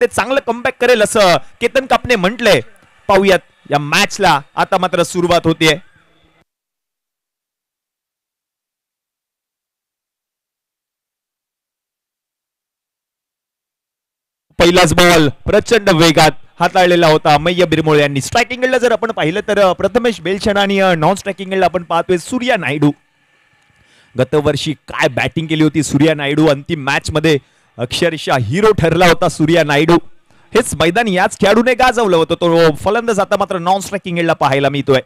ते चांगलं कमबॅक करेल असं केतन कापने म्हटलंय. पाहूयात या मॅचला आता मात्र सुरुवात होतीये. पहिलाच बॉल प्रचंड वेगात हाताळलेला होता अमय्य बिरमोळे यांनी. स्ट्रायकिंग एंडला जर आपण पाहिलं तर प्रथमेश बेलछडा आणि नॉन स्ट्रायकिंग एंडला आपण पाहतोय सूर्या नायडू. गतवर्षी काय बॅटिंग केली होती सूर्या नायडू. अंतिम मॅच मध्ये अक्षरशः हिरो ठरला होता सूर्या नायडू. हेच मैदान याच खेळाडूने गाजवलं होतं. तो फलंदाज आता मात्र नॉन स्ट्रायकिंग एंडला पाहायला मिळतोय.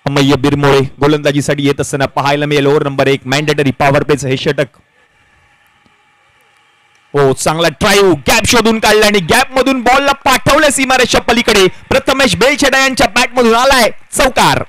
अमय्य बिरमोळे गोलंदाजीसाठी येत असताना पाहायला मिळेल. ओव्हर नंबर 1 मॅन्डेटरी पॉवर प्लेचं हे षटक. हो, चांगला ड्राईव्ह गॅप शोधून काढला आणि गॅप मधून बॉलला पाठवलं सीमारेषा पलीकडे. प्रथमेश बेलछडा यांच्या बॅट मधून आलाय चौकार.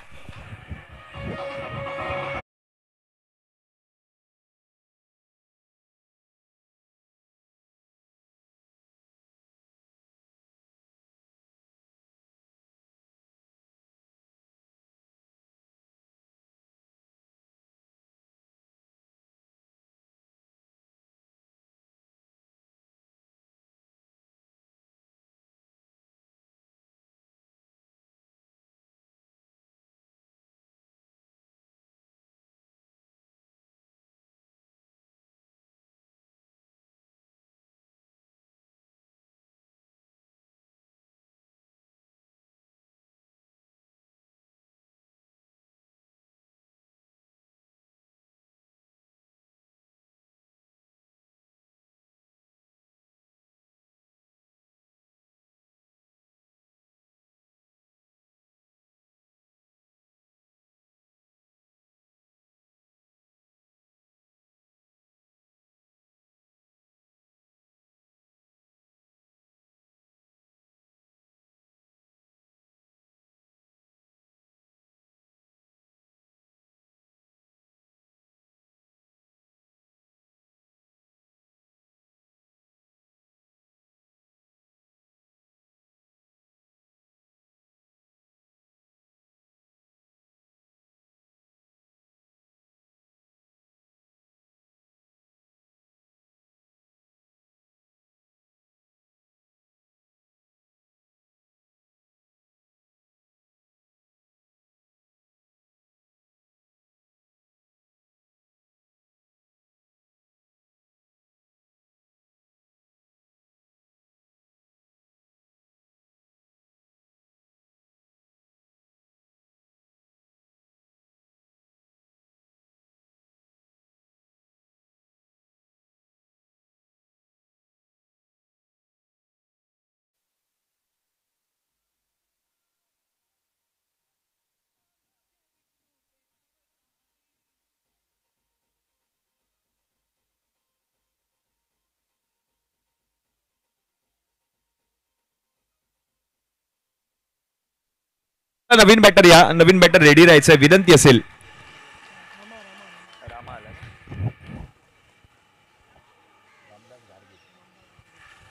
नवीन बॅटर या नवीन बॅटर रेडी राहायचं विनंती असेल.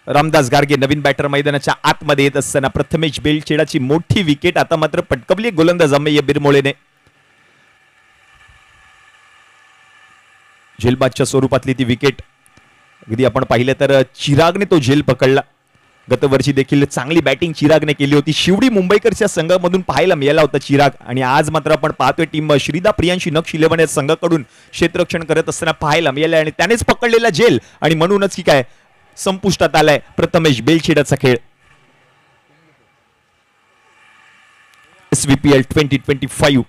रामदास गार्गे नवीन बॅटर मैदानाच्या आतमध्ये येत असताना प्रथमेश बेलछेडाची मोठी विकेट आता मात्र पटकवली गोलंदाज अमय्य बिरमोळेने. झेलबादच्या स्वरूपातली ती विकेट. अगदी आपण पाहिलं तर चिरागने तो झेल पकडला. गतवर्षी देखील चांगली बॅटिंग चिरागने केली होती. शिवडी मुंबईकरच्या संघामधून पाहायला मिळाला होता चिराग. आणि आज मात्र आपण पाहतोय टीम श्रीदा प्रियांशी नक्ष 11 या संघाकडून क्षेत्ररक्षण करत असताना पाहायला मिळालं आणि त्यानेच पकडलेला झेल आणि म्हणूनच की काय संपुष्टात आलाय प्रथमेश बेलछेडाचा खेळ. SVPL 2025.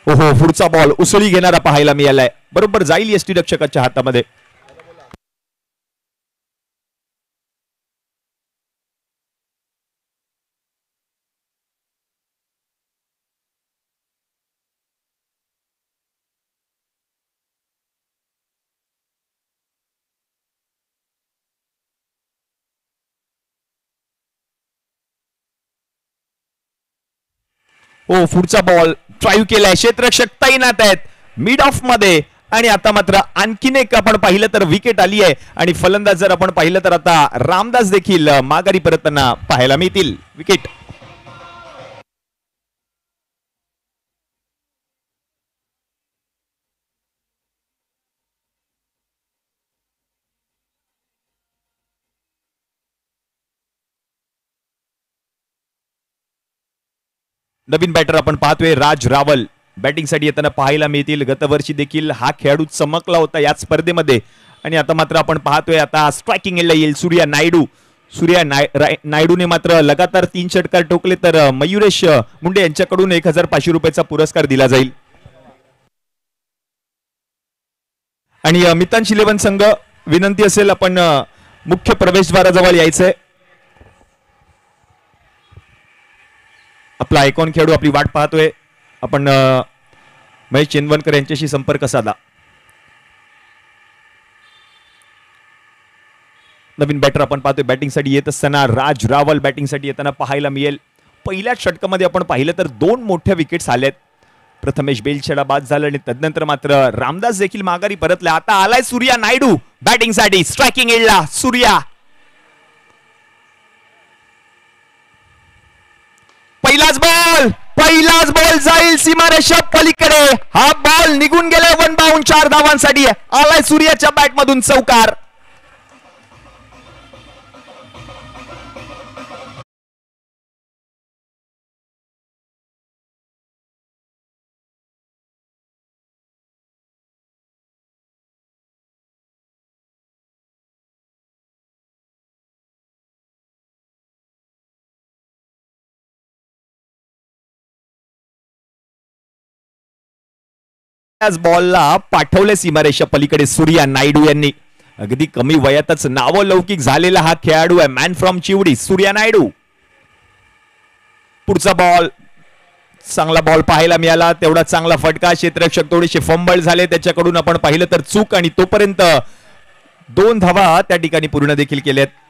ओहो, पुढचा बॉल उसळी घेणारा पाहायला मिळालाय. बरोबर जाईल यष्टीरक्षकाच्या हातामध्ये. हो, पुढचा बॉल ड्राईव्ह केलाय. क्षेत्ररक्षक तैनात आहेत मिड ऑफ मध्ये. आणि आता मात्र आणखीन एक आपण पाहिलं तर विकेट आली आहे आणि फलंदाज जर आपण पाहिलं तर आता रामदास देखील माघारी परतताना पाहायला मिळतील. विकेट नवीन बॅटर आपण पाहतोय राज रावल बॅटिंगसाठी येताना पाहायला मिळतील. गतवर्षी देखील हा खेळाडू चमकला होता या स्पर्धेमध्ये आणि आता मात्र आपण पाहतोय आता स्ट्रायकिंग एंडला येईल सूर्या नायडू. नायडूने मात्र लगातार 3 षटकार ठोकले तर मयुरेश मुंडे यांच्याकडून 1500 रुपयाचा पुरस्कार दिला जाईल. आणि मितांश 11 संघ विनंती असेल आपण मुख्य प्रवेशद्वाराजवळ यायचंय. आपला आयकॉन खेळाडू आपली वाट पाहतोय. आपण महेश चेंदवनकर यांच्याशी संपर्क साधा. नवीन बॅटर आपण पाहतोय बॅटिंगसाठी येत असताना राज रावल बॅटिंगसाठी येताना पाहायला मिळेल. पहिल्या षटकामध्ये आपण पाहिलं तर 2 मोठ्या विकेट्स आल्यात. प्रथमेश बेलछडा बाद झाला आणि तदनंतर मात्र रामदास देखील माघारी परतले. आता आलाय सूर्या नायडू बॅटिंगसाठी स्ट्रायकिंग एंडला. सूर्या पहिलाच बॉल जाईल सीमारेषा पलीकडे. हा बॉल निघून गेलाय 1 बाउंड 4 धावांसाठी. आलाय सूर्याच्या बॅट मधून चौकार. बॉलला पाठवले सीमारेषा पलीकडे सूर्या नायडू यांनी. अगदी कमी वयातच नावलौकिक झालेला हा खेळाडू आहे. मॅन फ्रॉम चिवडी सूर्या नायडू. पुढचा बॉल चांगला बॉल पाहायला मिळाला. तेवढा चांगला फटका. क्षेत्ररक्षक थोडेसे फंबल झाले त्याच्याकडून आपण पाहिलं तर चूक आणि तोपर्यंत 2 धावा त्या ठिकाणी पूर्ण देखील केल्यात.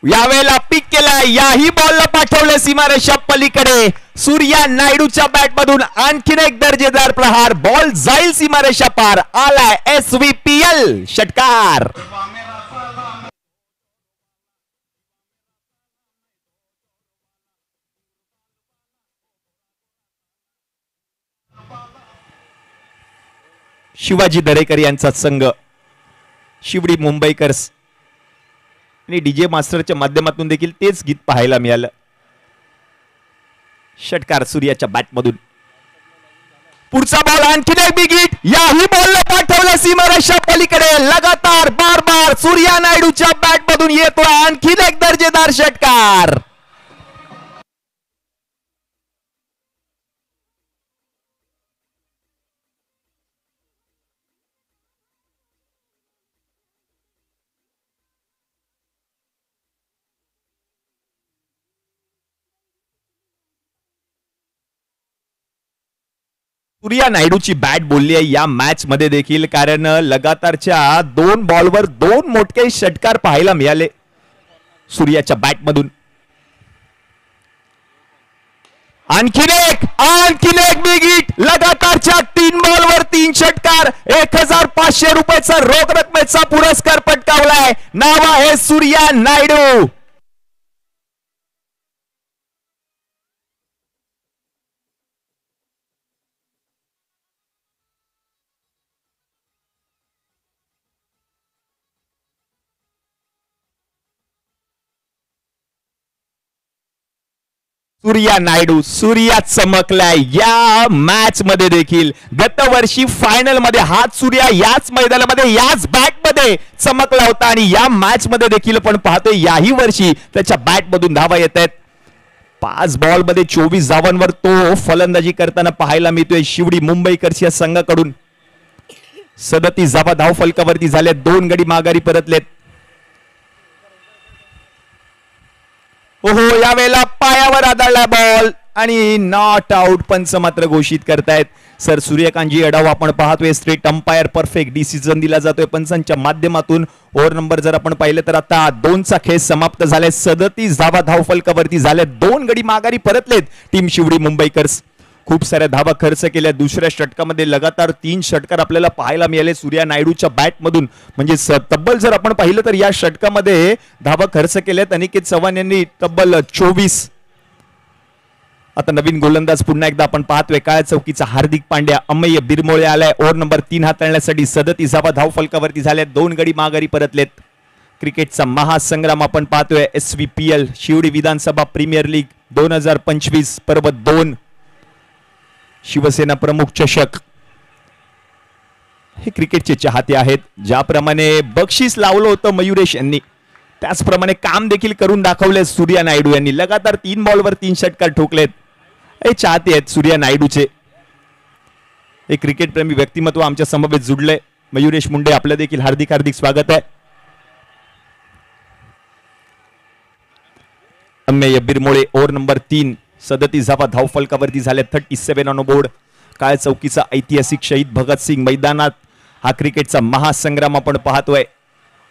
यावेळेला पिक केलाय. याही बॉलला पाठवलं सीमारेषा पलीकडे. सूर्या नायडूच्या बॅट मधून आणखीन एक दर्जेदार प्रहार. बॉल जाईल सीमारेषा पार. आलाय SVPL षटकार. शिवाजी दरेकर यांचा संघ शिवडी मुंबईकर्स आणि डीजे मास्टरच्या माध्यमातून देखील तेच गीत पाहायला मिळालं. षटकार सूर्याच्या बॅटमधून. पुढचा बॉल आणखीन एक बिग हिट. याही बॉलला पाठवलं सीमारेषा पलीकडे. लगातार बार सूर्या नायडूच्या बॅटमधून येतोय आणखीन एक दर्जेदार षटकार. सूर्या नायडूची बॅट बोलली आहे या मॅच मध्ये देखील, कारण लगातारच्या 2 बॉलवर 2 मोठे षटकार पाहायला मिळाले सूर्याच्या बॅट मधून. आणखीन एक बिग हिट. लगातारच्या 3 बॉलवर 3 षटकार. 1500 रुपयाचा रोख रकमेचा पुरस्कार पटकावलाय. नाव आहे सूर्या नायडू. सूर्या नायडू. सूर्या चमकलाय या मॅच मध्ये देखील. गतवर्षी फायनल मध्ये हाच सूर्या याच मैदानामध्ये याच बॅट मध्ये चमकला होता आणि या मॅच मध्ये देखील आपण पाहतोय याही वर्षी त्याच्या बॅट मधून धावा येत आहेत. 5 बॉल मध्ये 24 धावांवर तो फलंदाजी करताना पाहायला मिळतोय शिवडी मुंबईकर्स या संघाकडून. 37 धावा धाव फलकावरती झाल्या. 2 गडी माघारी परतलेत. ओहो, यावेळेला पायावर आदळला बॉल आणि नॉट आउट पंच मात्र घोषित करतायत. सर सूर्यकांतजी अडाव आपण पाहतोय. स्ट्रेट अंपायर परफेक्ट डिसिजन दिला जातोय पंचांच्या माध्यमातून. ओव्हर नंबर जर आपण पाहिलं तर आता 2चा खेळ समाप्त झालाय. 37 धावा धाव फलकावरती झाल्या. 2 गडी माघारी परतलेत टीम शिवडी मुंबईकर्स. खूप साऱ्या धावा खर्च केल्या. दुसऱ्या षटकामध्ये लगातार 3 षटकार आपल्याला पाहायला मिळाले सूर्या नायडूच्या बॅटमधून. म्हणजे तब्बल जर आपण पाहिलं तर या षटकामध्ये धावा खर्च केल्यात अनिकेत चव्हाण यांनी तब्बल 24. आता नवीन गोलंदाज पुन्हा एकदा आपण पाहतोय. काळ्या चौकीचा हार्दिक पांड्या. अमेय बिरमोळे आलाय ओव्हर नंबर 3 हाताळण्यासाठी. 37 धावा धाव फलकावरती झाल्या. 2 गडी माघारी परतलेत. क्रिकेटचा महासंग्राम आपण पाहतोय. SVPL शिवडी विधानसभा प्रीमियर लीग 2025 पर्व 2 शिवसेना प्रमुख चषक. हे क्रिकेटचे चाहते आहेत. ज्याप्रमाणे बक्षीस लावलं होतं मयुरेश यांनी त्याचप्रमाणे काम देखील करून दाखवले सूर्या नायडू यांनी. लगातार 3 बॉलवर 3 षटकार ठोकलेत. हे चाहते आहेत सूर्या नायडूचे. एक क्रिकेट प्रेमी व्यक्तिमत्व आमच्या समवेत जुडले. मयुरेश मुंडे आपलं देखील हार्दिक हार्दिक स्वागत आहे. अमेय बिरमोळे ओव्हर नंबर 3 37 धावा धाव फलकावरती झाल्या. 37 ऑन बोर्ड. काळ्या चौकीचा ऐतिहासिक शहीद भगतसिंग मैदानात हा क्रिकेटचा महासंग्राम आपण पाहतोय.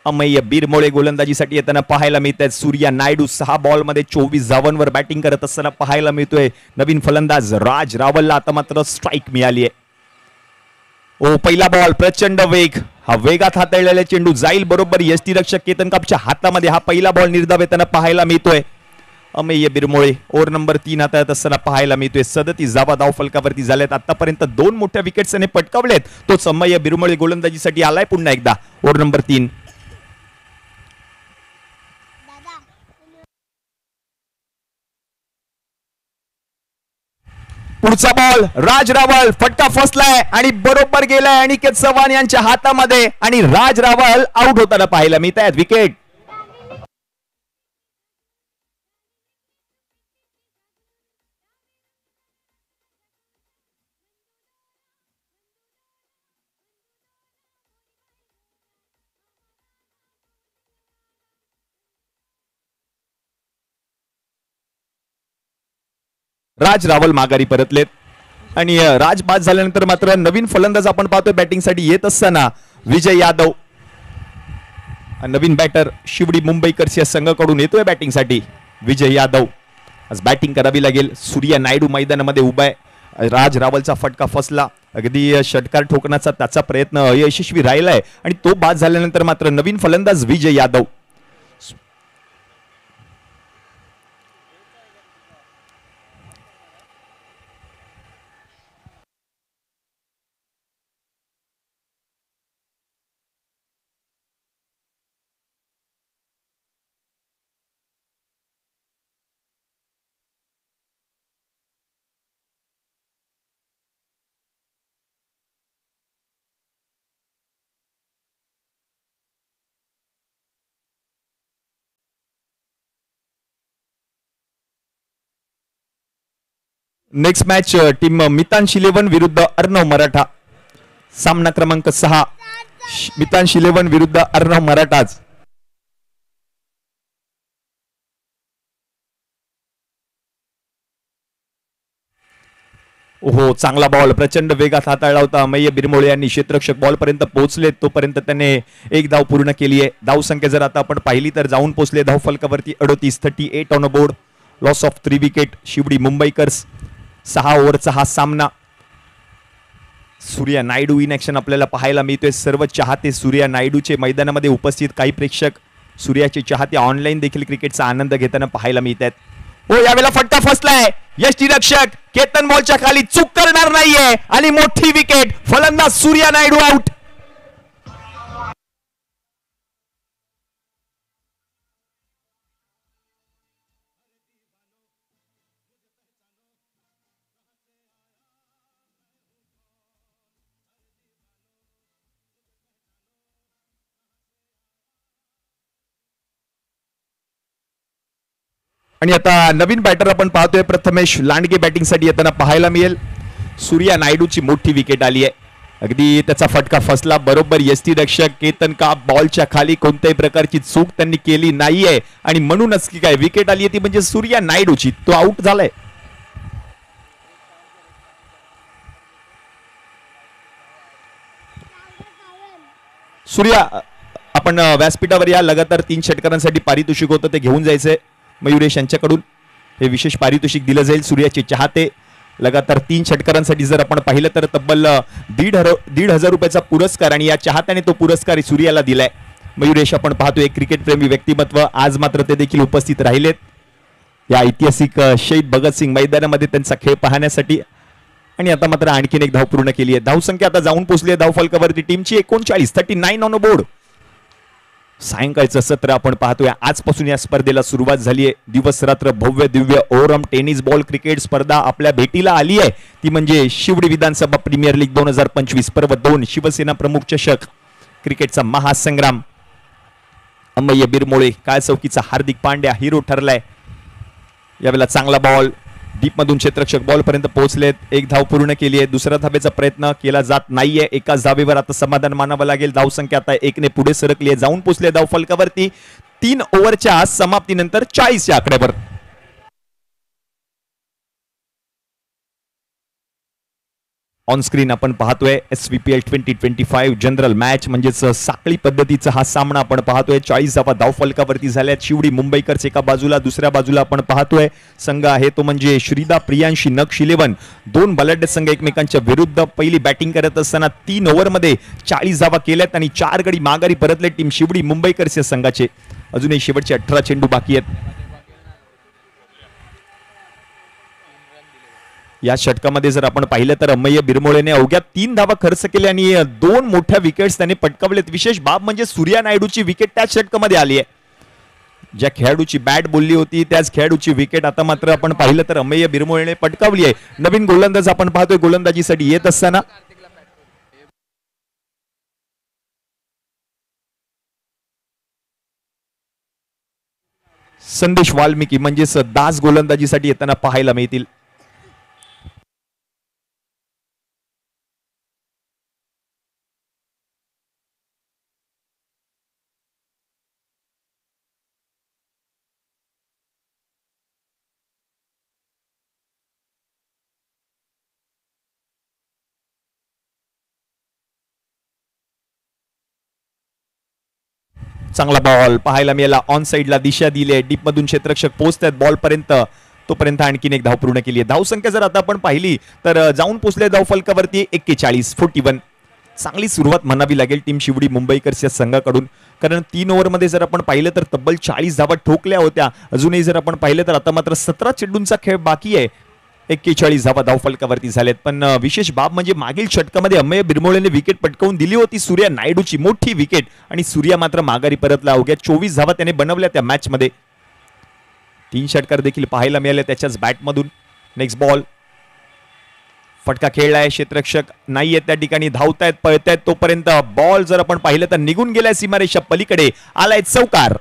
अमेय बिरमोळे गोलंदाजीसाठी येताना पाहायला मिळत आहेत. सूर्या नायडू 6 बॉलमध्ये 24 धावांवर बॅटिंग करत असताना पाहायला मिळतोय. नवीन फलंदाज राज रावलला आता मात्र स्ट्राईक मिळाली आहे. पहिला बॉल प्रचंड वेग. हा वेगात हाताळलेला चेंडू जाईल बरोबर यष्टीरक्षक केतन कापच्या हातामध्ये. हा पहिला बॉल निर्धाव येताना पाहायला मिळतोय. अमेय बिरमोळे ओव्हर नंबर 3 हाताळत असताना पाहायला मिळतोय. 37 धावा धाव फलकावरती झाल्यात. आतापर्यंत 2 मोठ्या विकेट्स त्याने पटकावलेत. तोच अमेय बिरमोळे गोलंदाजीसाठी आलाय पुन्हा एकदा. Over number 3. पुढचा बॉल राज रावल. फटका फसलाय आणि बरोबर गेलाय अनिकेत चव्हाण यांच्या हातामध्ये आणि राज रावल आउट होताना पाहायला मिळत आहेत. विकेट. राज रावल माघारी परतलेत आणि राज बाद झाल्यानंतर मात्र नवीन फलंदाज आपण पाहतोय बॅटिंगसाठी येत असताना विजय यादव. नवीन बॅटर शिवडी मुंबईकर्स या संघाकडून येतोय बॅटिंगसाठी विजय यादव. आज बॅटिंग करावी लागेल. सूर्या नायडू मैदानामध्ये उभा आहे. राज रावलचा फटका फसला. अगदी षटकार ठोकण्याचा त्याचा प्रयत्न अयशस्वी राहिलाय आणि तो बाद झाल्यानंतर मात्र नवीन फलंदाज Vijay Yadav. Next match team Mitansh 11 विरुद्ध अर्णव मराठा. सामना क्रमांक 6 मितांश 11 विरुद्ध अर्णव मराठा. ओहो चांगला बॉल प्रचंड वेगात हाताळला होता. अमेय बिरमोळे यांनी क्षेत्ररक्षक बॉल पर्यंत पोहोचले तोपर्यंत त्याने एक धाव पूर्ण केली आहे. धाव संख्या जर आता आपण पाहिली तर जाऊन पोहोचले धाव फलकावरती 38. 38 on board. Loss of 3 wicket. Shivdi Mumbaikars. 6 ओव्हरचा हा सामना. सूर्या नायडू इन ऍक्शन आपल्याला पाहायला मिळतोय. सर्व चाहते सूर्या नायडूचे मैदानामध्ये उपस्थित. काही प्रेक्षक सूर्याचे चाहते ऑनलाईन देखील क्रिकेटचा आनंद घेताना पाहायला मिळत आहेत. हो यावेळेला फटका फसलाय. यष्टीरक्षक केतन बॉलच्या खाली चूक करणार नाहीये आणि मोठी विकेट. फलंदाज सूर्या नायडू आउट. आणि आता नवीन बॅटर आपण पाहतोय प्रथमेश लांडगे बॅटिंगसाठी येताना पाहायला मिळेल. सूर्या नायडूची मोठी विकेट आली आहे. अगदी त्याचा फटका फसला बरोबर यष्टीरक्षक केतन का बॉलच्या खाली. कोणत्याही प्रकारची चूक त्यांनी केली नाहीये आणि म्हणूनच की काय विकेट आली आहे ती म्हणजे सूर्या नायडूची. तो आउट झालाय. सूर्या आपण व्यासपीठावर या. लगातार 3 षटकारांसाठी पारितोषिक होतं ते घेऊन जायचंय मयुरेश यांच्याकडून. हे विशेष पारितोषिक दिलं जाईल. सूर्याचे चाहते लगातार 3 षटकारांसाठी जर आपण पाहिलं तर तब्बल 1,500 रुपयाचा पुरस्कार आणि या चाहत्याने तो पुरस्कार सूर्याला दिलाय. मयुरेश आपण पाहतोय क्रिकेट प्रेमी व्यक्तिमत्व, आज मात्र ते देखील उपस्थित राहिलेत या ऐतिहासिक शहीद भगतसिंग मैदानामध्ये त्यांचा खेळ पाहण्यासाठी. आणि आता मात्र आणखीन एक धाव पूर्ण केली आहे. धावसंख्या आता जाऊन पोहोचली आहे धावफलकावरती टीमची 39 ऑन बोर्ड. सायंकाळचं सत्र आपण पाहतोय. आजपासून या स्पर्धेला सुरुवात झाली आहे. दिवस रात्र भव्य दिव्य ओरम टेनिस बॉल क्रिकेट स्पर्धा आपल्या भेटीला आली आहे. ती म्हणजे शिवडी विधानसभा प्रीमियर लीग 2025 पर्व 2 शिवसेना प्रमुख चषक क्रिकेटचा महासंग्राम. अमय्य बिरमोळे काळचौकीचा हार्दिक पांड्या हिरो ठरलाय. यावेळेला चांगला बॉल डीप मधून क्षेत्ररक्षक बॉल पर्यंत पोहोचलेत. एक धाव पूर्ण केली आहे. दुसऱ्या धावेचा प्रयत्न केला जात नाहीये. एकाच धावेवर आता समाधान मानावं लागेल. धावसंख्या आता 1 ने पुढे सरकली आहे. जाऊन पोहोचले धावफलकावरती 3 ओव्हरच्या समाप्तीनंतर 40 या आकड्यावर. ऑन स्क्रीन आपण पाहतोय SVPL 2025 जनरल मॅच म्हणजेच साखळी पद्धतीचा हा सामना आपण पाहतोय. 40 धावा धावफलकावरती झाल्यात. शिवडी मुंबईकर्स एका बाजूला, दुसऱ्या बाजूला आपण पाहतोय संघ आहे तो म्हणजे श्रीदा प्रियांशी नक्ष 11. 2 बलाढ्य संघ एकमेकांच्या विरुद्ध. पहिली बॅटिंग करत असताना 3 ओव्हरमध्ये 40 धावा केल्यात आणि 4 गडी माघारी परतले टीम शिवडी मुंबईकर्स या संघाचे. अजूनही शेवटचे 18 चेंडू बाकी आहेत. या षटकामध्ये जर आपण पाहिलं तर अमय्य बिरमोळेने अवघ्या 3 धावा खर्च केल्या आणि 2 मोठ्या विकेट्स त्याने पटकावलेत. विशेष बाब म्हणजे सूर्या नायडूची विकेट त्याच षटकामध्ये आली आहे. ज्या खेळाडूची बॅट बोलली होती त्याच खेळाडूची विकेट आता मात्र आपण पाहिलं तर अमय्य बिरमोळेने पटकावली आहे. नवीन गोलंदाज आपण पाहतोय गोलंदाजीसाठी येत असताना संदेश वाल्मिकी म्हणजेच दास गोलंदाजीसाठी येताना पाहायला मिळतील. चांगला बॉल पाहायला मिळाला. ऑन साइडला दिशा दिली आहे. डीप मधून क्षेत्ररक्षक पोहोचतात बॉल पर्यंत. तोपर्यंत आणखीन एक धाव पूर्ण केली आहे. धावसंख्या जर आता आपण पाहिली तर जाऊन पोहोचले धावफलकावरती 41. चांगली सुरुवात म्हणावी लागेल टीम शिवडी मुंबईकर्स या संघाकडून, कारण 3 ओव्हरमध्ये जर आपण पाहिलं तर तब्बल 40 धावा ठोकल्या होत्या. अजूनही जर आपण पाहिलं तर आता मात्र 17 चेंडूंचा खेळ बाकी आहे. 41 धावा धावफलकावरती झालेत. पण विशेष बाब म्हणजे मागील षटकामध्ये अमय्य बिरमोळेने विकेट पटकावून दिली होती सूर्या नायडूची मोठी विकेट आणि सूर्या मात्र माघारी परतला. अवघ्या 24 धावा त्याने बनवल्या त्या मॅच मध्ये. 3 षटकार देखील पाहायला मिळाले त्याच्याच बॅटमधून. नेक्स्ट बॉल फटका खेळलाय. क्षेत्ररक्षक नाहीये त्या ठिकाणी. धावतायत पळतायत तोपर्यंत बॉल जर आपण पाहिलं तर निघून गेलाय सीमारेषा पलीकडे. आलाय चौकार.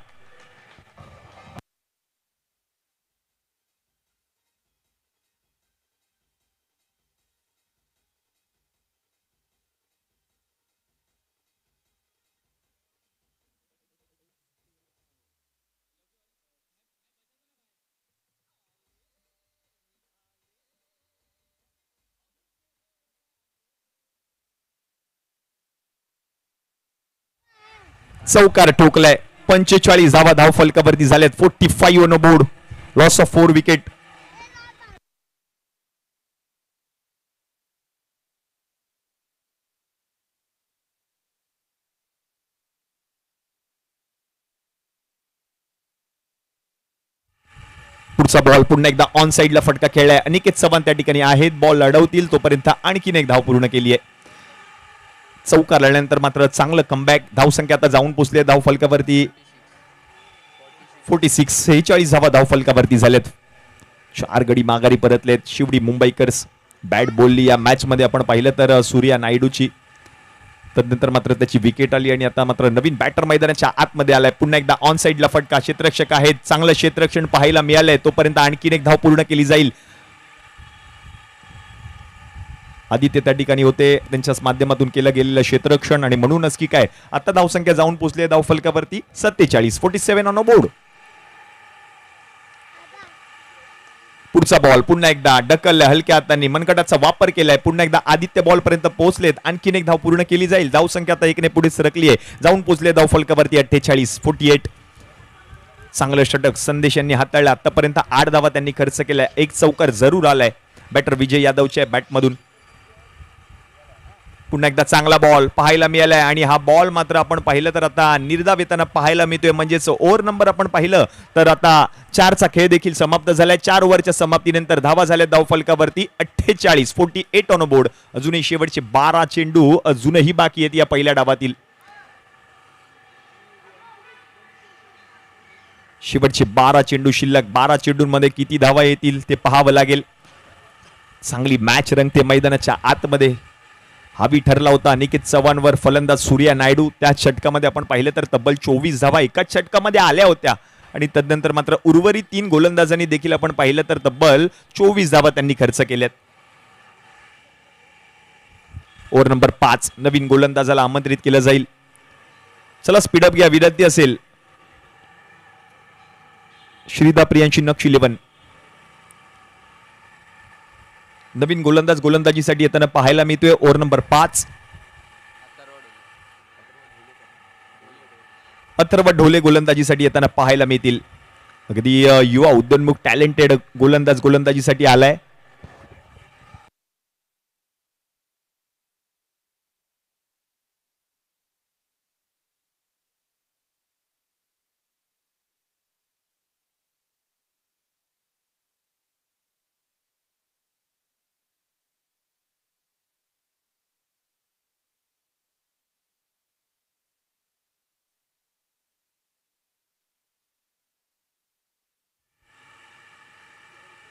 चौकार ठोकलाय. 45 धावा धावफलकावरती झाल्यात. 45 on board. Loss of 4 wicket. पुढचा बॉल पुन्हा एकदा ऑन साइडला फटका खेळलाय. अनिकेत चव्हाण त्या ठिकाणी आहेत. बॉल अडवतील तोपर्यंत आणखीन एक धाव पूर्ण केली आहे. चौकार लढल्यानंतर मात्र चांगलं कमबॅक. धावसंख्या आता जाऊन पोहोचली धावफलकावरती 46 धावा धावफलकावरती झालेत. 4 गडी माघारी परतलेत शिवडी मुंबईकर्स. बॅट बोलली या मॅच मध्ये आपण पाहिलं तर सूर्या नायडूची. तदनंतर मात्र त्याची विकेट आली आणि आता मात्र नवीन बॅटर मैदानाच्या आतमध्ये आलाय. पुन्हा एकदा ऑन साइडला फटका. क्षेत्ररक्षक आहेत. चांगलं क्षेत्ररक्षण पाहायला मिळालंय. तोपर्यंत आणखीन एक धाव पूर्ण केली जाईल. आदित्य त्या ठिकाणी होते. त्यांच्याच माध्यमातून केलं गेलेलं क्षेत्ररक्षण आणि म्हणूनच की काय आता धावसंख्या जाऊन पोहोचली धावफलकावरती 47 ऑन बोर्ड. पुढचा बॉल पुन्हा एकदा ढकलल्या हलक्या हातांनी मनगटाचा वापर केलाय. पुन्हा एकदा आदित्य बॉल पर्यंत पोहोचलेत. आणखीन एक धाव पूर्ण केली जाईल. धावसंख्या आता 1 ने पुढे सरकली आहे. जाऊन पोहोचले धावफलकावरती 48. चांगलं षटक संदेश यांनी हाताळलं. आतापर्यंत 8 धावा त्यांनी खर्च केलाय. एक चौकार जरूर आलाय बॅटर विजय यादवच्या बॅटमधून. पुन्हा एकदा चांगला बॉल पाहायला मिळालाय आणि हा बॉल मात्र आपण पाहिलं तर आता निर्धाव येताना पाहायला मिळतोय. म्हणजेच ओव्हर नंबर आपण पाहिलं तर आता 4चा खेळ देखील समाप्त झालाय. 4 ओव्हरच्या समाप्तीनंतर धावा झाल्या धाव फलकावरती 48 ऑन बोर्ड. अजूनही शेवटचे 12 चेंडू अजूनही बाकी आहेत या पहिल्या डावातील. शेवटचे 12 चेंडू शिल्लक. 12 चेंडूंमध्ये किती धावा येतील ते पाहावं लागेल. चांगली मॅच रंगते मैदानाच्या आतमध्ये. हावी ठरला होता अनिकेत चव्हाणवर फलंदाज सूर्या नायडू. त्या षटकामध्ये आपण पाहिलं तर तब्बल 24 धावा एकाच षटकामध्ये आल्या होत्या आणि तदनंतर मात्र उर्वरित 3 गोलंदाजांनी देखील आपण पाहिलं तर तब्बल 24 धावा त्यांनी खर्च केल्यात. ओव्हर नंबर 5 नवीन गोलंदाजाला आमंत्रित केलं जाईल. चला स्पीडअप घ्या विनंती असेल. श्रीदा प्रियांशी नक्ष 11. नवीन गोलंदाज गोलंदाजीसाठी येताना पाहायला मिळतोय. ओव्हर नंबर 5 अथर्व ढोले गोलंदाजीसाठी येताना पाहायला मिळतील. अगदी युवा उद्योन्मुख टॅलेंटेड गोलंदाज गोलंदाजीसाठी आलाय.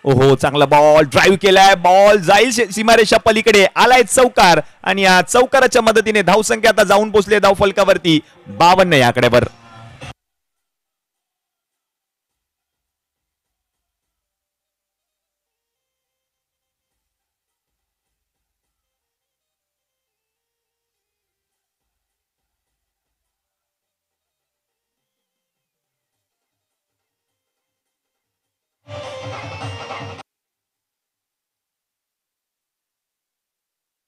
ओहो चांगला बॉल ड्राईव्ह केलाय. बॉल जाईल सीमारेषा पलीकडे. आलाय चौकार आणि या चौकाराच्या मदतीने धावसंख्या आता जाऊन पोहोचले धाव फलकावरती 52 या आकड्यावर.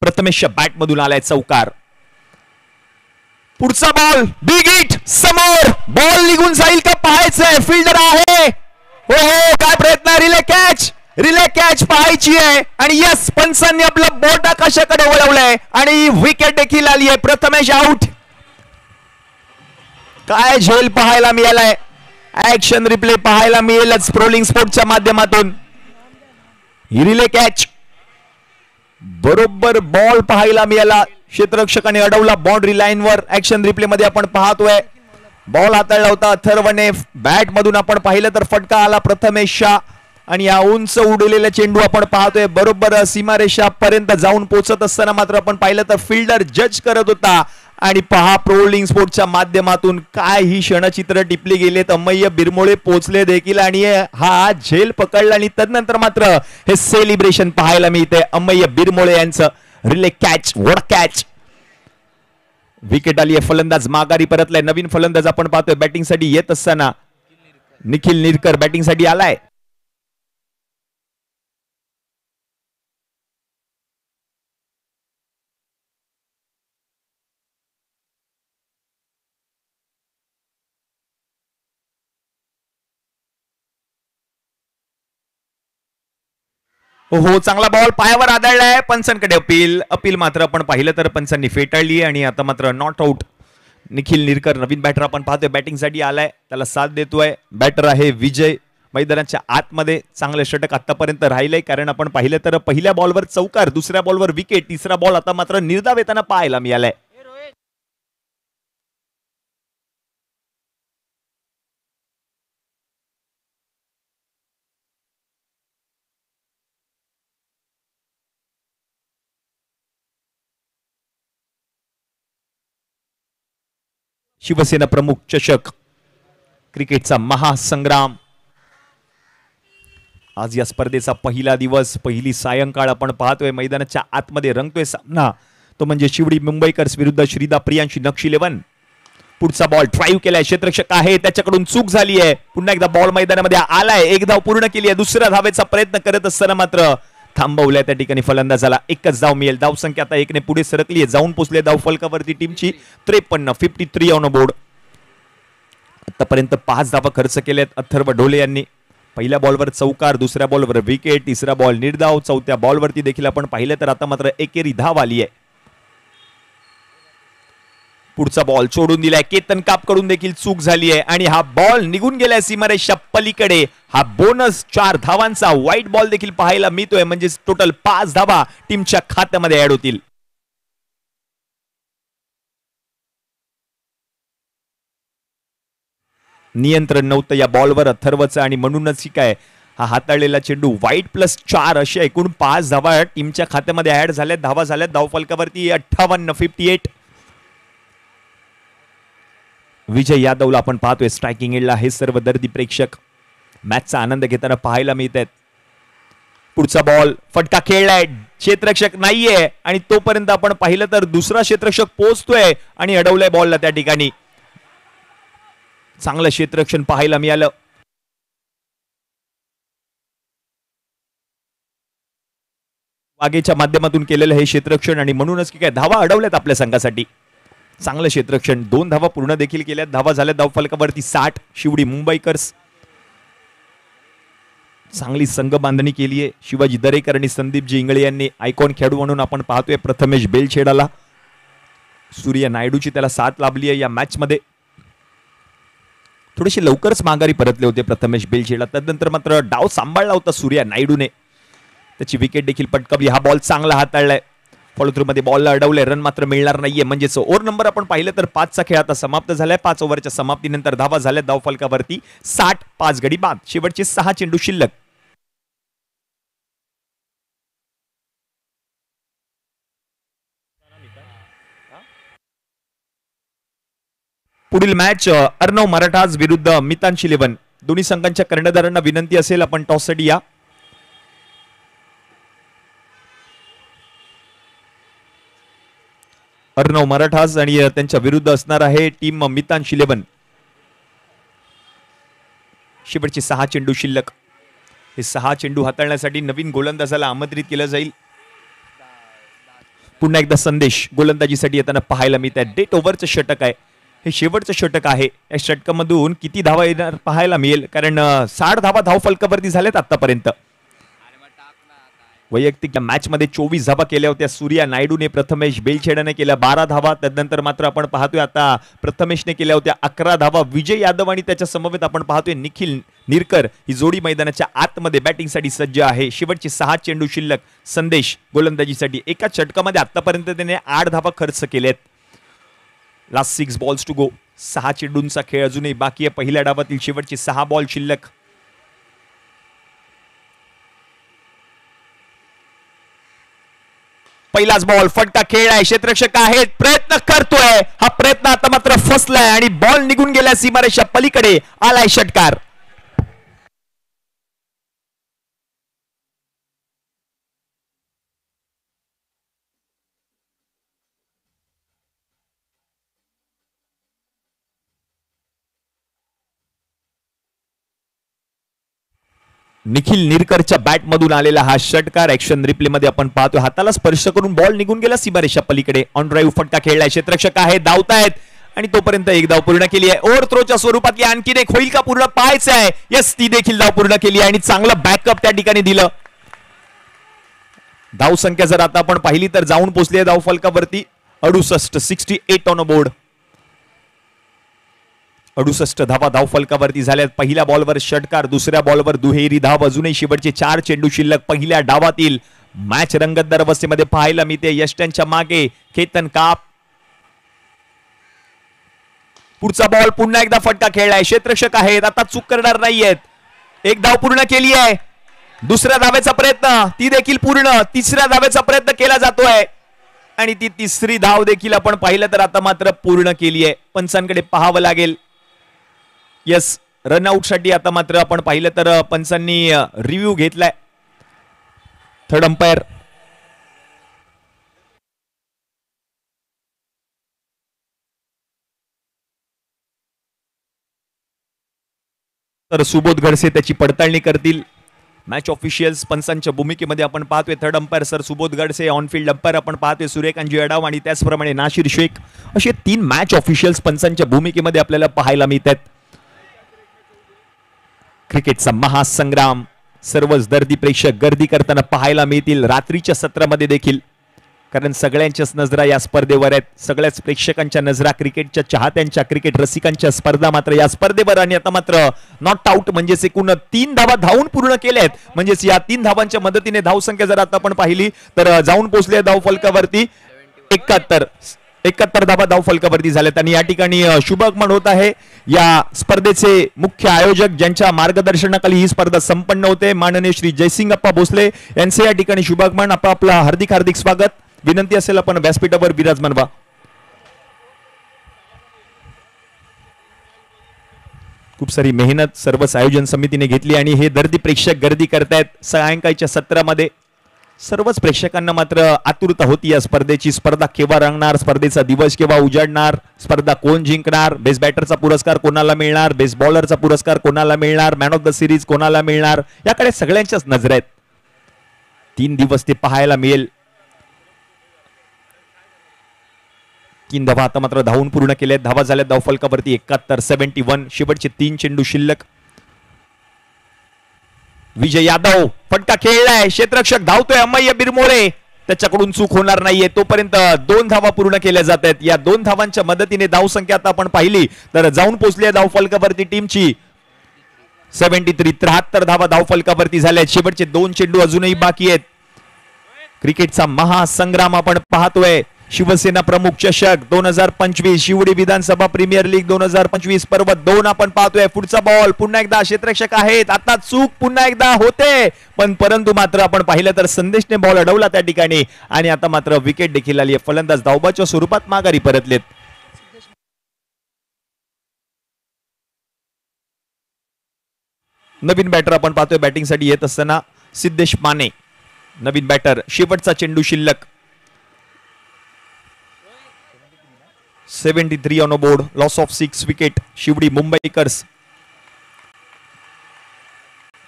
प्रथमेशच्या बॅट मधून आलाय चौकार. पुढचा बॉल बिग हिट समोर. बॉल निघून जाईल का पाहायचंय. फिल्डर आहे. हो हो काय प्रयत्न. रिले कॅच पाहायची आहे आणि यस पंचांनी आपलं बोट आकाशाकडे वळवलंय आणि विकेट देखील आली आहे. प्रथमेश आउट. काय झेल पाहायला मिळालाय. ऍक्शन रिप्ले पाहायला मिळेलच स्क्रोलिंग स्पोर्टच्या माध्यमातून. रिले कॅच बरोबर बॉल पाहायला मिळाला. क्षेत्ररक्षकाने अडवला बाउंड्री लाईनवर. ऍक्शन रिप्ले मध्ये आपण पाहतोय बॉल हाताळला होता अथर्वने. बॅट मधून आपण पाहिलं तर फटका आला प्रथमेशच्या आणि या उंच उडलेला चेंडू आपण पाहतोय बरोबर सीमारेषा पर्यंत जाऊन पोहोचत असताना मात्र आपण पाहिलं तर फिल्डर जज करत होता. आणि पहा प्रोलिंग स्पोर्टच्या माध्यमातून काय ही क्षणचित्र टिपली गेलेत. अमय्य बिरमोळे पोहोचले देखील आणि हा झेल पकडला आणि तदनंतर मात्र हे सेलिब्रेशन पाहायला मिळते. अमय्य बिरमोळे यांचं रिले कॅच वड कॅच. विकेट आली आहे. फलंदाज माघारी परतलाय. नवीन फलंदाज आपण पाहतोय बॅटिंगसाठी येत असताना निखिल निरकर बॅटिंगसाठी आलाय. हो चांगला बॉल पायावर आदळलाय. पंचांकडे अपील मात्र आपण पाहिलं तर पंचांनी फेटाळली आणि आता मात्र नॉट आउट. निखिल निरकर नवीन बॅटर आपण पाहतोय बॅटिंगसाठी आलाय. त्याला साथ देतोय. बॅटर आहे विजय. मैदानाच्या आतमध्ये चांगलं षटक आतापर्यंत राहिलंय कारण आपण पाहिलं तर पहिल्या बॉलवर चौकार, दुसऱ्या बॉलवर विकेट, तिसरा बॉल आता मात्र निर्धाव येताना पाहायला मिळालाय. शिवसेना प्रमुख चषक क्रिकेटचा महासंग्राम. आज या स्पर्धेचा पहिला दिवस, पहिली सायंकाळ आपण पाहतोय. मैदानाच्या आतमध्ये रंगतोय सामना तो म्हणजे शिवडी मुंबईकर्स विरुद्ध श्रीदा प्रियांशी नक्ष 11. पुढचा बॉल ड्राईव्ह केलाय. क्षेत्ररक्षक आहे त्याच्याकडून चूक झाली आहे. पुन्हा एकदा बॉल मैदानामध्ये आलाय. एक धाव पूर्ण केली आहे. दुसऱ्या धावेचा प्रयत्न करत असताना मात्र थांबवलाय त्या ठिकाणी फलंदाजाला. एकच धाव मिळेल. धाव संख्या आता 1 ने पुढे सरकली आहे. जाऊन पोहोचले धाव फलकावरती टीमची 53 ऑन बोर्ड. आतापर्यंत 5 धावा खर्च केल्यात अथर्व ढोले यांनी. पहिल्या बॉलवर चौकार, दुसऱ्या बॉलवर विकेट, तिसरा बॉल निर्धाव, चौथ्या बॉलवरती देखील आपण पाहिलं तर आता मात्र एकेरी धाव आली आहे. पुढचा बॉल सोडून दिलाय, केतन काप कडून देखील चूक झाली आहे आणि हा बॉल निघून गेलाय सीमारेषा पलीकडे. हा बोनस 4 धावांचा व्हाईट बॉल देखील पाहायला मिळतोय, म्हणजे टोटल 5 धावा टीमच्या खात्यामध्ये ऍड होतील. नियंत्रण नव्हतं या बॉलवर अथर्वचं आणि म्हणूनच काय हा हाताळलेला चेंडू व्हाईट +4 असे एकूण 5 धावा टीमच्या खात्यामध्ये ऍड झाल्यात. धावा झाल्यात धावफलकावरती 58-58. विजय यादवला आपण पाहतोय स्ट्रायकिंग एंडला. हे सर्व दर्दी प्रेक्षक मॅचचा आनंद घेताना पाहायला मिळत आहेत. पुढचा बॉल फटका खेळलाय, क्षेत्ररक्षक नाहीये आणि तोपर्यंत आपण पाहिलं तर दुसरा क्षेत्ररक्षक पोहोचतोय आणि अडवलाय बॉलला त्या ठिकाणी. चांगलं क्षेत्ररक्षण पाहायला मिळालं. वागेच्या माध्यमातून केलेलं हे क्षेत्ररक्षण आणि म्हणूनच की काय धावा अडवल्यात आपल्या संघासाठी. चांगलं क्षेत्ररक्षण, 2 धावा पूर्ण देखील केल्यात. धावा झाल्या धावफलकावरती 60. शिवडी मुंबईकर्स चांगली संघ बांधणी केली आहे. शिवाजी दरेकर आणि संदीपजी इंगळे यांनी आयकॉन खेळाडू म्हणून आपण पाहतोय प्रथमेश बेलछेडाला. सूर्या नायडूची त्याला साथ लाभली आहे या मॅच मध्ये. थोडेसे लवकरच माघारी परतले होते प्रथमेश बेलछेडा. त्यानंतर मात्र डाव सांभाळला होता सूर्या नायडूने, त्याची विकेट देखील पटकावली. हा बॉल चांगला हाताळलाय, फॉलोथ्रू मध्ये बॉलला अडवले, रन मात्र मिळणार नाहीये. म्हणजेच ओव्हर नंबर आपण पाहिलं तर 5चा खेळ आता समाप्त झालाय. 5 ओव्हरच्या समाप्तीनंतर धावा झाल्या धावफलकावरती 60. 5 गडी बाद, शेवटचे 6 चेंडू शिल्लक. पुढील मॅच अर्णव मराठाज विरुद्ध मितांश इलेव्हन. दोन्ही संघांच्या कर्णधारांना विनंती असेल आपण टॉससाठी या. अर्णव मराठाज आणि त्यांच्या विरुद्ध असणार आहे टीम मितांश इलेव्हन. शेवटचे 6 चेंडू शिल्लक. हे 6 चेंडू हाताळण्यासाठी नवीन गोलंदाजाला आमंत्रित केलं जाईल. पुन्हा एकदा संदेश गोलंदाजीसाठी येताना पाहायला मिळत. डेट ओव्हरचं षटक आहे, हे शेवटचं षटक आहे. या षटकामधून किती धावा येणार पाहायला मिळेल, कारण 60 धावा धावफलकावरती झाल्यात आतापर्यंत. वैयक्तिक मॅच मध्ये 24 धावा केल्या होत्या सूर्या नायडूने. प्रथमेश बेलछेडाने केल्या 12 धावा. त्यानंतर मात्र आपण पाहतोय आता प्रथमेशने केल्या होत्या 11 धावा. विजय यादव आणि त्याच्या समवेत आपण पाहतोय निखिल निरकर ही जोडी मैदानाच्या आतमध्ये बॅटिंगसाठी सज्ज आहे. शेवटचे 6 चेंडू शिल्लक. संदेश गोलंदाजीसाठी. एका षटकामध्ये आतापर्यंत त्याने 8 धावा खर्च केल्यात. Last 6 balls to go. 6 चेंडूंचा खेळ अजूनही बाकी आहे. पहिल्या डावातील शेवटचे 6 बॉल शिल्लक. पहिलाच बॉल, फटका खेळलाय, क्षेत्ररक्षक आहेत, प्रयत्न करतोय. हा प्रयत्न आता मात्र फसलाय आणि बॉल निघून गेला सीमारेषा पलीकडे. आलाय षटकार. निखिल निरकरच्या बॅट मधून आलेला हा षटकार ऍक्शन रिप्ले मध्ये आपण पाहतोय. हाताला स्पर्श करून बॉल निघून गेला सीमारेषा पलीकडे. ऑन ड्राईव्ह फटका खेळलाय. क्षेत्ररक्षक आहे, धावतायत आणि तोपर्यंत एक धाव पूर्ण केली आहे. ओव्हर थ्रोच्या स्वरूपातली आणखीन एक होईल का पूर्ण पाहायचं आहे. यस, ती देखील धाव पूर्ण केली आणि चांगलं बॅकअप त्या ठिकाणी दिलं. धाव संख्या जर आता आपण पाहिली तर जाऊन पोहोचली आहे धावफलकावरती 68. 68 ऑन अ बोर्ड. 68 धावा धावफलकावरती झाल्यात. पहिल्या बॉलवर षटकार, दुसऱ्या बॉलवर दुहेरी धाव. अजूनही शेवटचे 4 चेंडू शिल्लक. पहिल्या डावातील मॅच रंगतदार अवस्थेमध्ये पाहायला मिळते. यष्ट्यांच्या मागे केतन काप. पुढचा बॉल पुन्हा एकदा फटका खेळलाय. क्षेत्ररक्षक आहेत, आता चूक करणार नाहीयेत. एक धाव पूर्ण केली आहे. दुसऱ्या धावेचा प्रयत्न, ती देखील पूर्ण. तिसऱ्या धावेचा प्रयत्न केला जातोय आणि ती तिसरी धाव देखील आपण पाहिलं तर आता मात्र पूर्ण केली आहे. पंचांकडे पाहावं लागेल. यस, रनआउट साठी आता मात्र आपण पाहिलं तर पंचांनी रिव्ह्यू घेतलाय. थर्ड अंपायर तर सुबोध गडसे त्याची पडताळणी करतील. मॅच ऑफिशियल्स पंचांच्या भूमिकेमध्ये आपण पाहतोय third umpire sir Subodh Godse, on field umpire आपण पाहतोय सूर्यकांत अडाव आणि त्याचप्रमाणे नाशिर शेख. असे 3 मॅच ऑफिशियल्स पंचांच्या भूमिकेमध्ये आपल्याला पाहायला मिळतात. क्रिकेटचा महासंग्राम सर्वच दर्दी प्रेक्षक गर्दी करताना पाहायला मिळतील रात्रीच्या सत्रामध्ये देखील, कारण सगळ्यांच्याच नजरा या स्पर्धेवर आहेत. सगळ्याच प्रेक्षकांच्या नजरा क्रिकेटच्या चाहत्यांच्या, क्रिकेट रसिकांच्या स्पर्धा मात्र या स्पर्धेवर. आणि आता मात्र नॉट आउट म्हणजेच एकूण 3 धावा धावून पूर्ण केल्या आहेत. म्हणजेच या 3 धावांच्या मदतीने धावसंख्या जर आता आपण पाहिली तर जाऊन पोहोचले धाव फलकावरती 71 धावा धाव फलकावरती झाल्यात. आणि या ठिकाणी शुभागमन होत आहे या स्पर्धेचे मुख्य आयोजक ज्यांच्या मार्गदर्शनाखाली ही स्पर्धा संपन्न होते, माननीय श्री जयसिंग अप्पा भोसले यांचे या ठिकाणी शुभागमन. आपला हार्दिक हार्दिक स्वागत. विनंती असेल आपण व्यासपीठावर विराजमान व्हा. खूप सारी मेहनत सर्वच आयोजन समितीने घेतली आणि हे दर्दी प्रेक्षक गर्दी करतायत सायंकाळच्या सत्रामध्ये. सर्वच प्रेक्षकांना मात्र आतुरता होती या स्पर्धेची. स्पर्धा केव्हा रंगणार, स्पर्धेचा दिवस केव्हा उजाडणार, स्पर्धा कोण जिंकणार, बेस्ट बॅटरचा पुरस्कार कोणाला मिळणार, बेस्ट बॉलरचा पुरस्कार कोणाला मिळणार, मॅन ऑफ द सिरीज कोणाला मिळणार, याकडे सगळ्यांच्याच नजर आहेत. 3 दिवस ते पाहायला मिळेल. 3 धावा आता मात्र धावून पूर्ण केल्या. धावा झाल्या धाव फलकावरती 71. शेवटचे 3 चेंडू शिल्लक. विजय यादव फटका खेळलाय, क्षेत्ररक्षक धावतोय, अमय्य बिरमोळे त्याच्याकडून चूक होणार नाहीये. तोपर्यंत 2 धावा पूर्ण केल्या जात आहेत. या 2 धावांच्या मदतीने धावसंख्या आता आपण पाहिली तर जाऊन पोहोचली धाव फलकावरती टीमची 73 धावा धाव फलकावरती झाल्या. शेवटचे 2 चेंडू अजूनही बाकी आहेत. क्रिकेटचा महासंग्राम आपण पाहतोय. शिवसेना प्रमुख चषक 2025, शिवडी विधानसभा प्रीमियर लीग 2025 पर्व 2 आपण पाहतोय. पुढचा बॉल पुन्हा एकदा क्षेत्ररक्षक आहेत. आता चूक पुन्हा एकदा होते, परंतु मात्र आपण पाहिलं तर संदेशने बॉल अडवला त्या ठिकाणी आणि आता मात्र विकेट देखील आली आहे. फलंदाज धावबाच्या स्वरूपात माघारी परतलेत. नवीन बॅटर आपण पाहतोय बॅटिंगसाठी येत असताना सिद्धेश माने नवीन बॅटर. शेवटचा चेंडू शिल्लक. 73 on board, loss of 6 wicket. Shivdi Mumbaikars.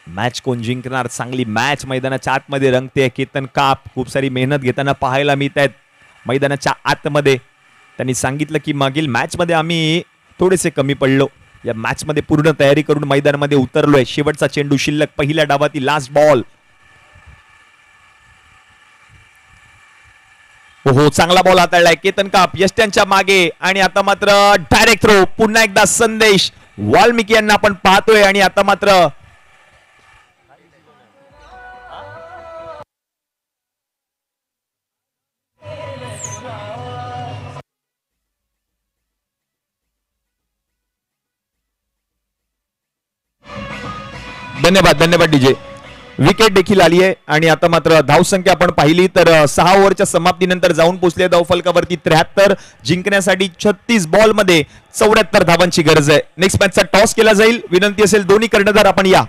Match कोण जिंकणार, चांगली मॅच मैदानाच्या आतमध्ये रंगते. केतन काप खूप सारी मेहनत घेताना पाहायला मिळत आहेत मैदानाच्या आतमध्ये. त्यांनी सांगितलं की मागील मॅच मध्ये आम्ही थोडेसे कमी पडलो, या मॅच मध्ये पूर्ण तयारी करून मैदानामध्ये उतरलोय. शेवटचा चेंडू शिल्लक. पहिल्या डावातील लास्ट बॉल. हो, चांगला बॉल हाताळलाय केतन काप यष्ट्यांच्या मागे आणि आता मात्र डायरेक्ट थ्रो. पुन्हा एकदा संदेश वाल्मिकी यांना आपण पाहतोय आणि आता मात्र धन्यवाद डीजे. विकेट देखील आली आहे आणि आता मात्र धावसंख्या आपण पाहिली तर 6 ओव्हरच्या समाप्तीनंतर जाऊन पोहोचले धाव फलकावरती 73. जिंकण्यासाठी 36 बॉल मध्ये 74 धावांची गरज आहे. नेक्स्ट मॅचचा टॉस केला जाईल. विनंती असेल दोन्ही कर्णधार आपण या.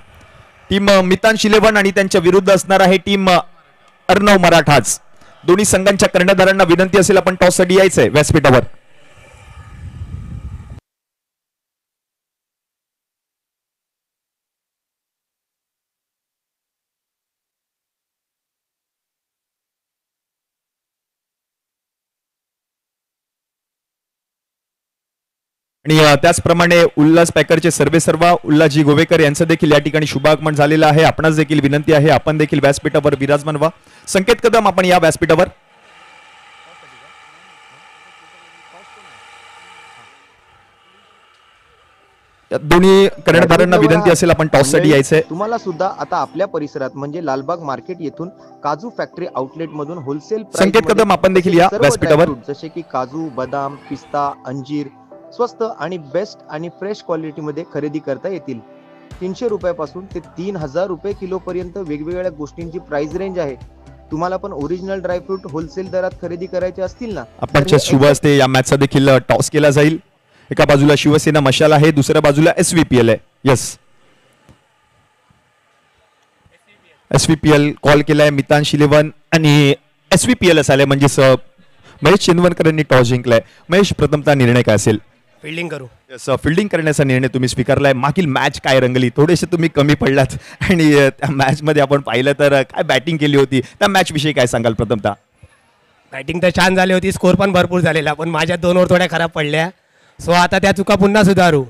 टीम मितांश 11 आणि त्यांच्या विरुद्ध असणार आहे टीम अर्णव मराठाज. दोन्ही संघांच्या कर्णधारांना विनंती असेल आपण टॉस साठी यायचंय व्यासपीठावर. आणि त्याचप्रमाणे उल्हास पॅकरचे सर्वेसर्वा उल्हासजी गोवेकर यांचं देखील या ठिकाणी शुभागमन झालेलं आहे. आपणास देखील विनंती आहे आपण देखील व्यासपीठावर विराजमान व्हा. संकेत कदम आपण या व्यासपीठावर. दोन्ही कर्णधारांना विनंती असेल आपण टॉस साठी यायचंय. तुम्हाला सुद्धा आता आपल्या परिसरात म्हणजे लालबाग मार्केट येथून काजू फॅक्टरी आउटलेट मधून होलसेल संकेत कदम आपण देखील या व्यासपीठावर. जसे की काजू, बदाम, पिस्ता, अंजीर स्वस्त आणि बेस्ट आणि फ्रेश क्वालिटी मध्ये खरेदी करता येतील. 300 रुपयापासून ते 3000 रुपये किलो पर्यंत वेगवेगळ्या गोष्टींची प्राइस रेंज आहे. तुम्हाला पण ओरिजिनल ड्रायफ्रूट होलसेल दरात खरेदी करायचे असतील ना, आपणच्या शुभ हस्ते या मॅचचा देखील टॉस केला जाईल. एका बाजूला शिवसेना मशाल आहे, दुसऱ्या बाजूला SVPL आहे. यस, SVPL कॉल केलाय मितांश 11 आणि SVPL आले म्हणजे महेश चंदवरकरांनी टॉस जिंकलाय. महेश, प्रथमतः निर्णय काय असेल? फिल्डिंग करू. फिल्डिंग करण्याचा निर्णय तुम्ही स्वीकारलाय. मागील मॅच काय रंगली, थोडेसे तुम्ही कमी पडलात आणि त्या मॅच मध्ये आपण पाहिलं तर काय बॅटिंग केली होती, त्या मॅच विषयी काय सांगाल? प्रथमतः बॅटिंग तर छान झाली होती, स्कोर पण भरपूर झालेला, पण माझ्या 2 ओव्हर थोड्या खराब पडल्या. सो आता त्या चुका पुन्हा सुधारू.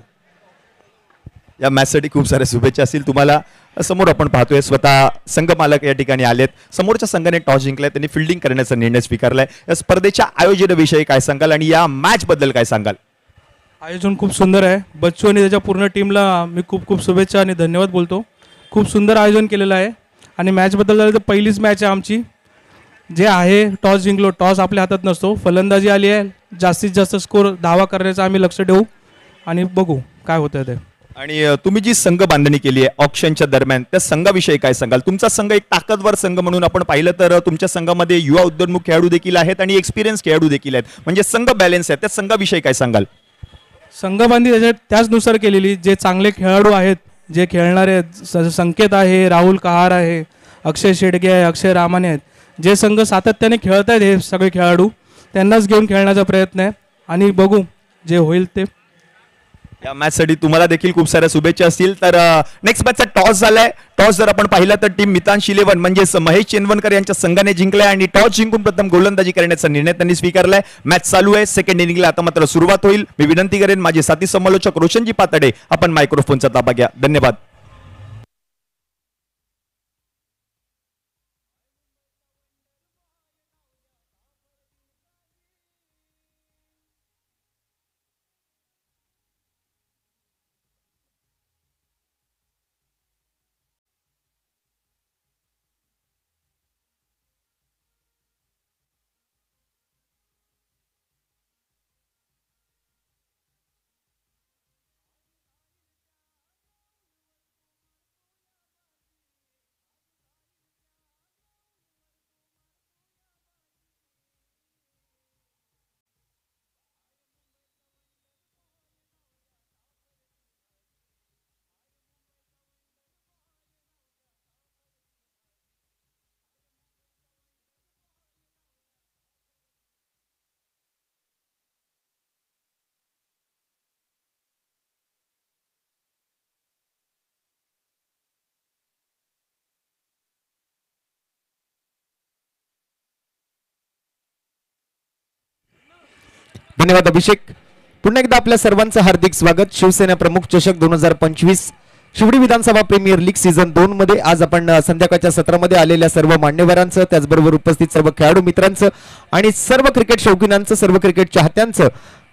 या मॅचसाठी खूप साऱ्या शुभेच्छा असतील तुम्हाला. समोर आपण पाहतोय स्वतः संघ मालक या ठिकाणी आलेत. समोरच्या संघाने टॉस जिंकलाय, त्यांनी फिल्डिंग करण्याचा निर्णय स्वीकारलाय. या स्पर्धेच्या आयोजनाविषयी काय सांगाल आणि या मॅच बद्दल काय सांगाल? आयोजन खूप सुंदर आहे. बच्चू आणि त्याच्या पूर्ण टीमला मी खूप खूप शुभेच्छा आणि धन्यवाद बोलतो. खूप सुंदर आयोजन केलेलं आहे. आणि मॅचबद्दल झालं तर पहिलीच मॅच आहे आमची, जे आहे टॉस जिंकलो. टॉस आपल्या हातात नसतो, फलंदाजी आली आहे. जास्तीत जास्त स्कोर धावा करण्याचं आम्ही लक्ष ठेवू आणि बघू काय होतं ते. आणि तुम्ही जी संघ बांधणी केली आहे ऑक्शनच्या दरम्यान, त्या संघाविषयी काय सांगाल? तुमचा संघ एक ताकदवर संघ म्हणून आपण पाहिलं तर तुमच्या संघामध्ये युवा उद्योन्मुख खेळाडू देखील आहेत आणि एक्सपिरियन्स खेळाडू देखील आहेत, म्हणजे संघ बॅलन्स आहे. त्या संघाविषयी काय सांगाल? संघबांधी त्याचनुसार केलेली. जे चांगले खेळाडू आहेत, जे खेळणारे संकेत आहे, राहुल कहार आहे, अक्षय शेडगे आहे, अक्षय रामाने आहेत, जे संघ सातत्याने खेळत आहेत, हे सगळे खेळाडू त्यांनाच घेऊन खेळण्याचा प्रयत्न आहे आणि बघू जे होईल ते. या मॅचसाठी तुम्हाला देखील खूप साऱ्या शुभेच्छा असतील. तर नेक्स्ट मॅचचा टॉस झालाय. टॉस जर आपण पाहिला तर टीम मितांश 11 म्हणजेच महेश चेनवनकर यांच्या संघाने जिंकलाय आणि टॉस जिंकून प्रथम गोलंदाजी करण्याचा निर्णय त्यांनी स्वीकारलाय. मॅच चालू आहे. सेकंड इनिंगला आता मात्र सुरुवात होईल. मी विनंती करेन माझे साथी समालोचक रोशनजी पातडे, आपण मायक्रोफोनचा ताबा घ्या. धन्यवाद. धन्यवाद अभिषेक. पुन्हा एकदा आपल्या सर्वांचं हार्दिक स्वागत. शिवसेना प्रमुख चषक 2025 शिवडी विधानसभा प्रीमियर लीग सीझन 2 मध्ये आज आपण संध्याकाळच्या सत्रामध्ये आलेल्या सर्व मान्यवरांचं, त्याचबरोबर उपस्थित सर्व खेळाडू मित्रांचं आणि सर्व क्रिकेट शौकीनांचं, सर्व क्रिकेट चाहत्यांचं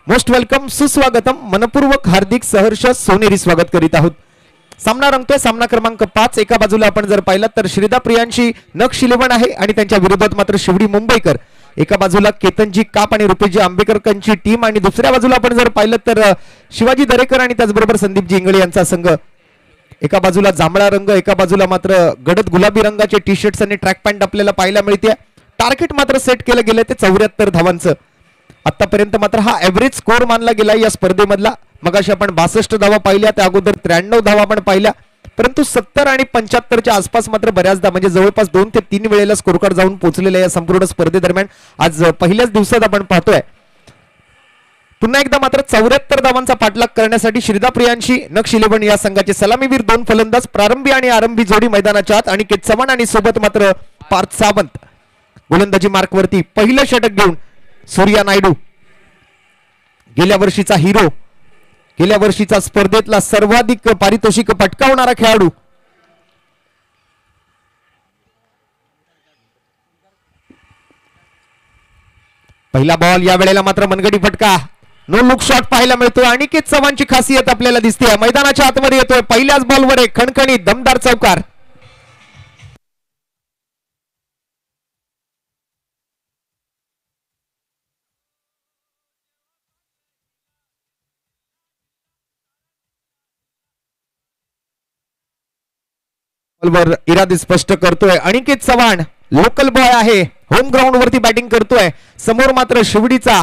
मोस्ट वेलकम, सुस्वागतम, मनपूर्वक हार्दिक सहर्ष सोनेरी स्वागत करीत आहोत. सामना रंगतोय. सामना क्रमांक 5. एका बाजूला आपण जर पाहिलं तर श्रीदा प्रियांशी नक्ष 11 आहे आणि त्यांच्या विरोधात मात्र शिवडी मुंबईकर. एका बाजूला केतनजी काप आणि रुपेशजी आंबेकरकरांची टीम आणि दुसऱ्या बाजूला आपण जर पाहिलं तर शिवाजी दरेकर आणि त्याचबरोबर संदीपजी इंगळे यांचा संघ. एका बाजूला जांभळा रंग, एका बाजूला मात्र गडद गुलाबी रंगाचे टी शर्ट्स आणि ट्रॅक पॅन्ट आपल्याला पाहायला मिळते. टार्गेट मात्र सेट केलं गेलं ते 74 धावांचं. आतापर्यंत मात्र हा एव्हरेज स्कोर मानला गेला या स्पर्धेमधला. मगाशी आपण 62 धावा पाहिल्या, त्या अगोदर 93 धावा आपण पाहिल्या, परंतु 70 आणि 75च्या आसपास मात्र बऱ्याचदा म्हणजे जवळपास 2 ते 3 वेळेला स्कोर कार्ड जाऊन पोहोचलेल्या या संपूर्ण स्पर्धेदरम्यान आज पहिल्याच दिवसात आपण पाहतोय पुन्हा एकदा मात्र 74 धावांचा पाठलाग करण्यासाठी श्रीदा प्रियांशी नक्ष 11 या संघाचे सलामीवीर 2 फलंदाज प्रारंभी आणि आरंभी जोडी मैदानाच्या आत आणि केत चव्हाण आणि सोबत मात्र पार्थ सावंत. गोलंदाजी मार्कवरती पहिलं षटक घेऊन सूर्या नायडू, गेल्या वर्षीचा हिरो, गेल्या वर्षीचा स्पर्धेतला सर्वाधिक पारितोषिक पटकावणारा खेळाडू. पहिला बॉल, या वेळेला मात्र मनगडी फटका, नो लुक शॉट पाहायला मिळतोय. अनिकेत चव्हाणची खासियत आपल्याला दिसते. मैदानाच्या आतमध्ये येतोय. पहिल्याच बॉलवर एक खणखणी दमदार चौकार. बॉलवर इरादे स्पष्ट करतोय अनिकेत चव्हाण. लोकल बॉय आहे, होम ग्राउंड वरती बॅटिंग करतोय. समोर मात्र शिवडीचा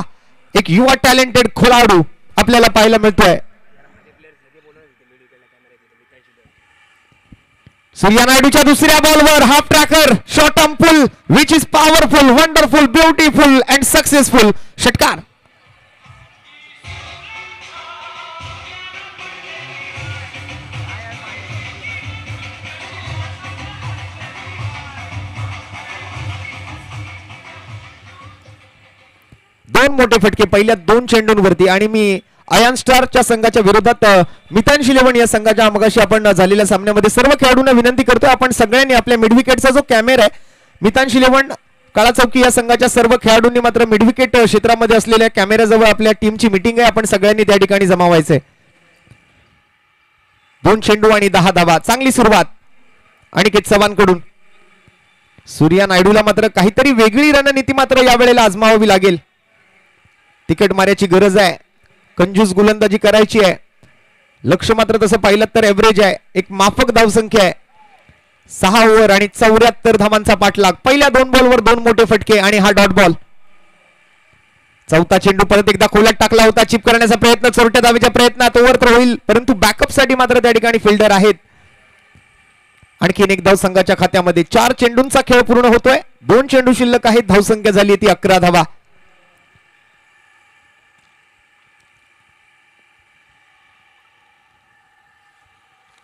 एक युवा टॅलेंटेड खेळाडू आपल्याला पाहायला मिळतोय. सूर्या नायडूच्या दुसऱ्या बॉलवर half tracker short arm pull which is powerful, wonderful, beautiful and successful. षटकार. दोन मोठे फटके पहिल्या 2 चेंडूंवरती आणि मी आयन स्टारच्या संघाच्या विरोधात मितांश 11 या संघाच्या मगाशी आपण झालेल्या सामन्यामध्ये सर्व खेळाडूंना विनंती करतोय आपण सगळ्यांनी आपल्या मिडविकेटचा जो कॅमेरा आहे मितांश 11 काळा चौकी या संघाच्या सर्व खेळाडूंनी मात्र मिडविकेट क्षेत्रामध्ये असलेल्या कॅमेऱ्याजवळ आपल्या टीमची मीटिंग आहे आपण सगळ्यांनी त्या ठिकाणी जमा व्हायचंय 2 चेंडू आणि 10 धावा चांगली सुरुवात अनिकेत चव्हाणकडून सूर्या नायडूला मात्र काहीतरी वेगळी रणनीती मात्र यावेळेला आजमावावी लागेल तिकीट मारायची गरज आहे कंजूस गोलंदाजी करायची आहे लक्ष मात्र तसं पाहिलं तर एव्हरेज आहे एक माफक धावसंख्या आहे 6 ओव्हर आणि 74 धावांचा पाठलाग पहिल्या 2 बॉलवर 2 मोठे फटके आणि हा डॉट बॉल चौथा चेंडू परत एकदा खोलात टाकला होता चिप करण्याचा प्रयत्न चोरट्या धावेच्या प्रयत्नात ओव्हर तर होईल परंतु बॅकअप साठी मात्र त्या ठिकाणी फिल्डर आहेत आणखीन एक धाव संघाच्या खात्यामध्ये 4 चेंडूंचा खेळ पूर्ण होतोय 2 चेंडू शिल्लक आहेत धावसंख्या झाली ती 11 धावा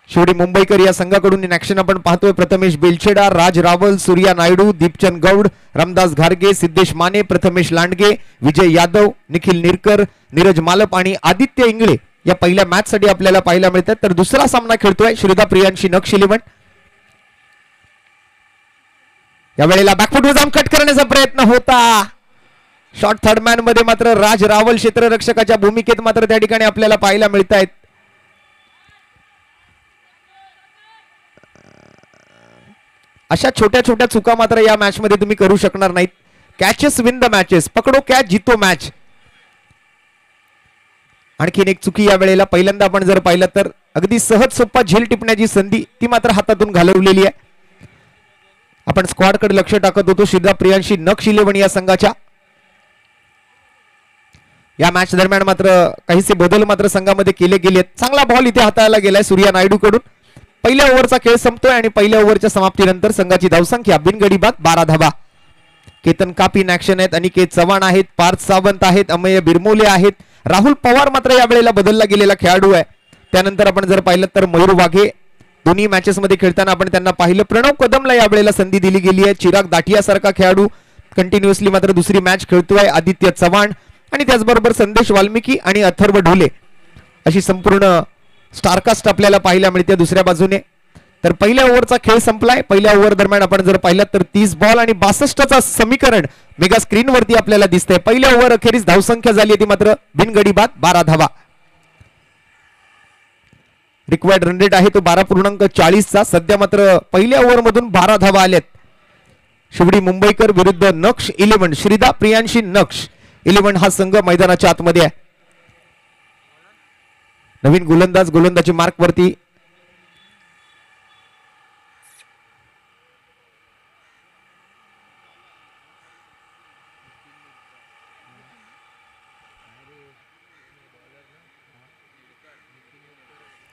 शिवडी मुंबईकर या संघाकडून इन ऍक्शन आपण पाहतोय प्रथमेश बेलछेडा राज रावल सूर्या नायडू दीपचंद गौड रामदास घारगे सिद्धेश माने प्रथमेश लांडगे विजय यादव निखिल निरकर नीरज मालप आणि आदित्य इंगळे या पहिल्या मॅच साठी आपल्याला पाहायला मिळतात तर दुसरा सामना खेळतोय श्रीदा प्रियांशी नक्ष 11 यावेळेला बॅकफुटवर जाऊन कट करण्याचा प्रयत्न होता शॉर्ट थर्ड मॅन मध्ये मात्र राज रावल क्षेत्ररक्षकाच्या भूमिकेत मात्र त्या ठिकाणी आपल्याला पाहायला मिळत आहेत अशा छोट्या छोट्या चुका मात्र या मॅच मध्ये तुम्ही करू शकणार नाहीत कॅचेस विन द मॅचेस पकडो कॅच जितो मॅच आणखीन एक चुकी या वेळेला पहिल्यांदा आपण जर पाहिलं तर अगदी सहज सोप्पा झेल टिपण्याची संधी ती मात्र हातातून घालवलेली आहे आपण स्क्वॉड कडे लक्ष टाकत होतो श्रीदा प्रियांशी नक्ष 11 या संघाच्या या मॅच दरम्यान मात्र काहीसे बदल मात्र संघामध्ये केले गेलेत चांगला बॉल इथे हाताळला गेलाय सूर्या नायडू कडून पहिल्या ओव्हरचा खेळ संपतोय आणि पहिल्या ओव्हरच्या समाप्तीनंतर संघाची धावसंख्या बिनगडी बाद 12 धावा केतन कापी इन ऍक्शन आहेत अनिकेत चव्हाण आहेत पार्थ सावंत आहेत अमेय बिरमोले आहेत राहुल पवार मात्र या वेळेला बदलला गेलेला खेळाडू आहे त्यानंतर आपण जर पाहिलं तर मयूर वाघे दोन्ही मॅचेस मध्ये खेळताना आपण त्यांना पाहिलं प्रणव कदमला या वेळेला संधी दिली गेली आहे चिराग दाठिया सारखा खेळाडू कंटिन्युअसली मात्र दुसरी मॅच खेळतोय आदित्य चव्हाण आणि त्याचबरोबर संदेश वाल्मिकी आणि अथर्व ढोले अशी संपूर्ण स्टारकास्ट आपल्याला पाहायला मिळते दुसऱ्या बाजूने तर पहिल्या ओव्हरचा खेळ संपलाय पहिल्या ओव्हर दरम्यान आपण जर पाहिलं तर 30 बॉल आणि 62चा समीकरण मेगा स्क्रीन वरती आपल्याला दिसतंय पहिल्या ओव्हर अखेरीस धावसंख्या झाली ती मात्र बिनगडी बाद 12 धावा रिक्वायर्ड रन रेट आहे तो 12.40 चा सध्या मात्र पहिल्या ओव्हर मधून 12 धावा आल्यात शिवडी मुंबईकर विरुद्ध नक्ष 11 श्रीदा प्रियांशी नक्ष 11 हा संघ मैदानाच्या आतमध्ये आहे नवीन गोलंदाजी मार्क वरती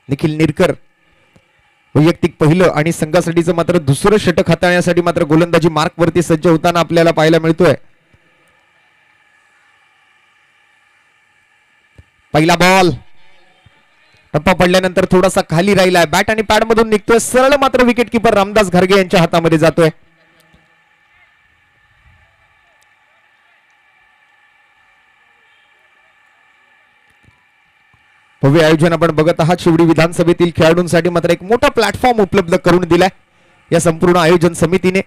निखिल निरकर वैयक्तिक पहिलं आणि संघासाठीचं मात्र दुसरं षटक हाताळण्यासाठी मात्र गोलंदाजी मार्क वरती सज्ज होताना आपल्याला पाहायला मिळतोय पहिला बॉल टप्पा पडल्यानंतर थोडासा खाली राहिलाय बॅट आणि पॅड मधून निघतोय सरळ मात्र विकेट किपर रामदास घारगे यांच्या हातामध्ये जातोय भव्य आयोजन आपण बघत आहात शिवडी विधानसभेतील खेळाडूंसाठी मात्र एक मोठा प्लॅटफॉर्म उपलब्ध करून दिलाय या संपूर्ण आयोजन समितीने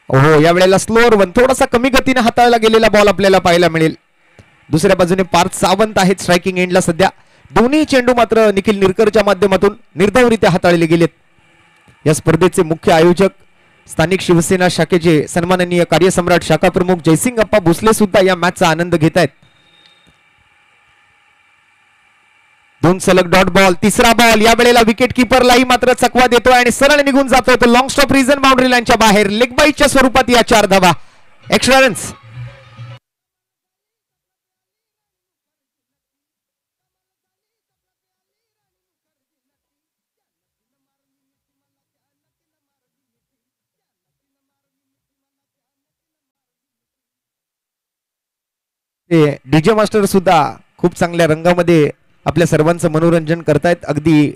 हो या वेळेला स्लोअर वन थोडासा कमी गतीने हाताळला गेलेला बॉल आपल्याला पाहायला मिळेल दुसऱ्या बाजूने पार्थ सावंत आहेत स्ट्रायकिंग एंडला सध्या दोन्ही चेंडू मात्र निखिल निरकरच्या माध्यमातून निर्धावरित्या हाताळले गेलेत या स्पर्धेचे मुख्य आयोजक स्थानिक शिवसेना शाखेचे सन्माननीय कार्यसम्राट शाखा प्रमुख जयसिंग अप्पा भोसले सुद्धा या मॅचचा आनंद घेत आहेत 2 सलग डॉट बॉल तिसरा बॉल या वेळेला विकेट किपरलाही मात्र चकवा देतोय आणि सरळ निघून जातोय तो लॉंग स्टॉप रिजन बाउंड्री लाईनच्या बाहेर लेग बाईटच्या स्वरूपात या 4 धावा एक्स्ट्रा रन्स डीजे मास्टर सुद्धा खूप चांगल्या रंगामध्ये आपल्या सर्वांचं मनोरंजन करतायत अगदी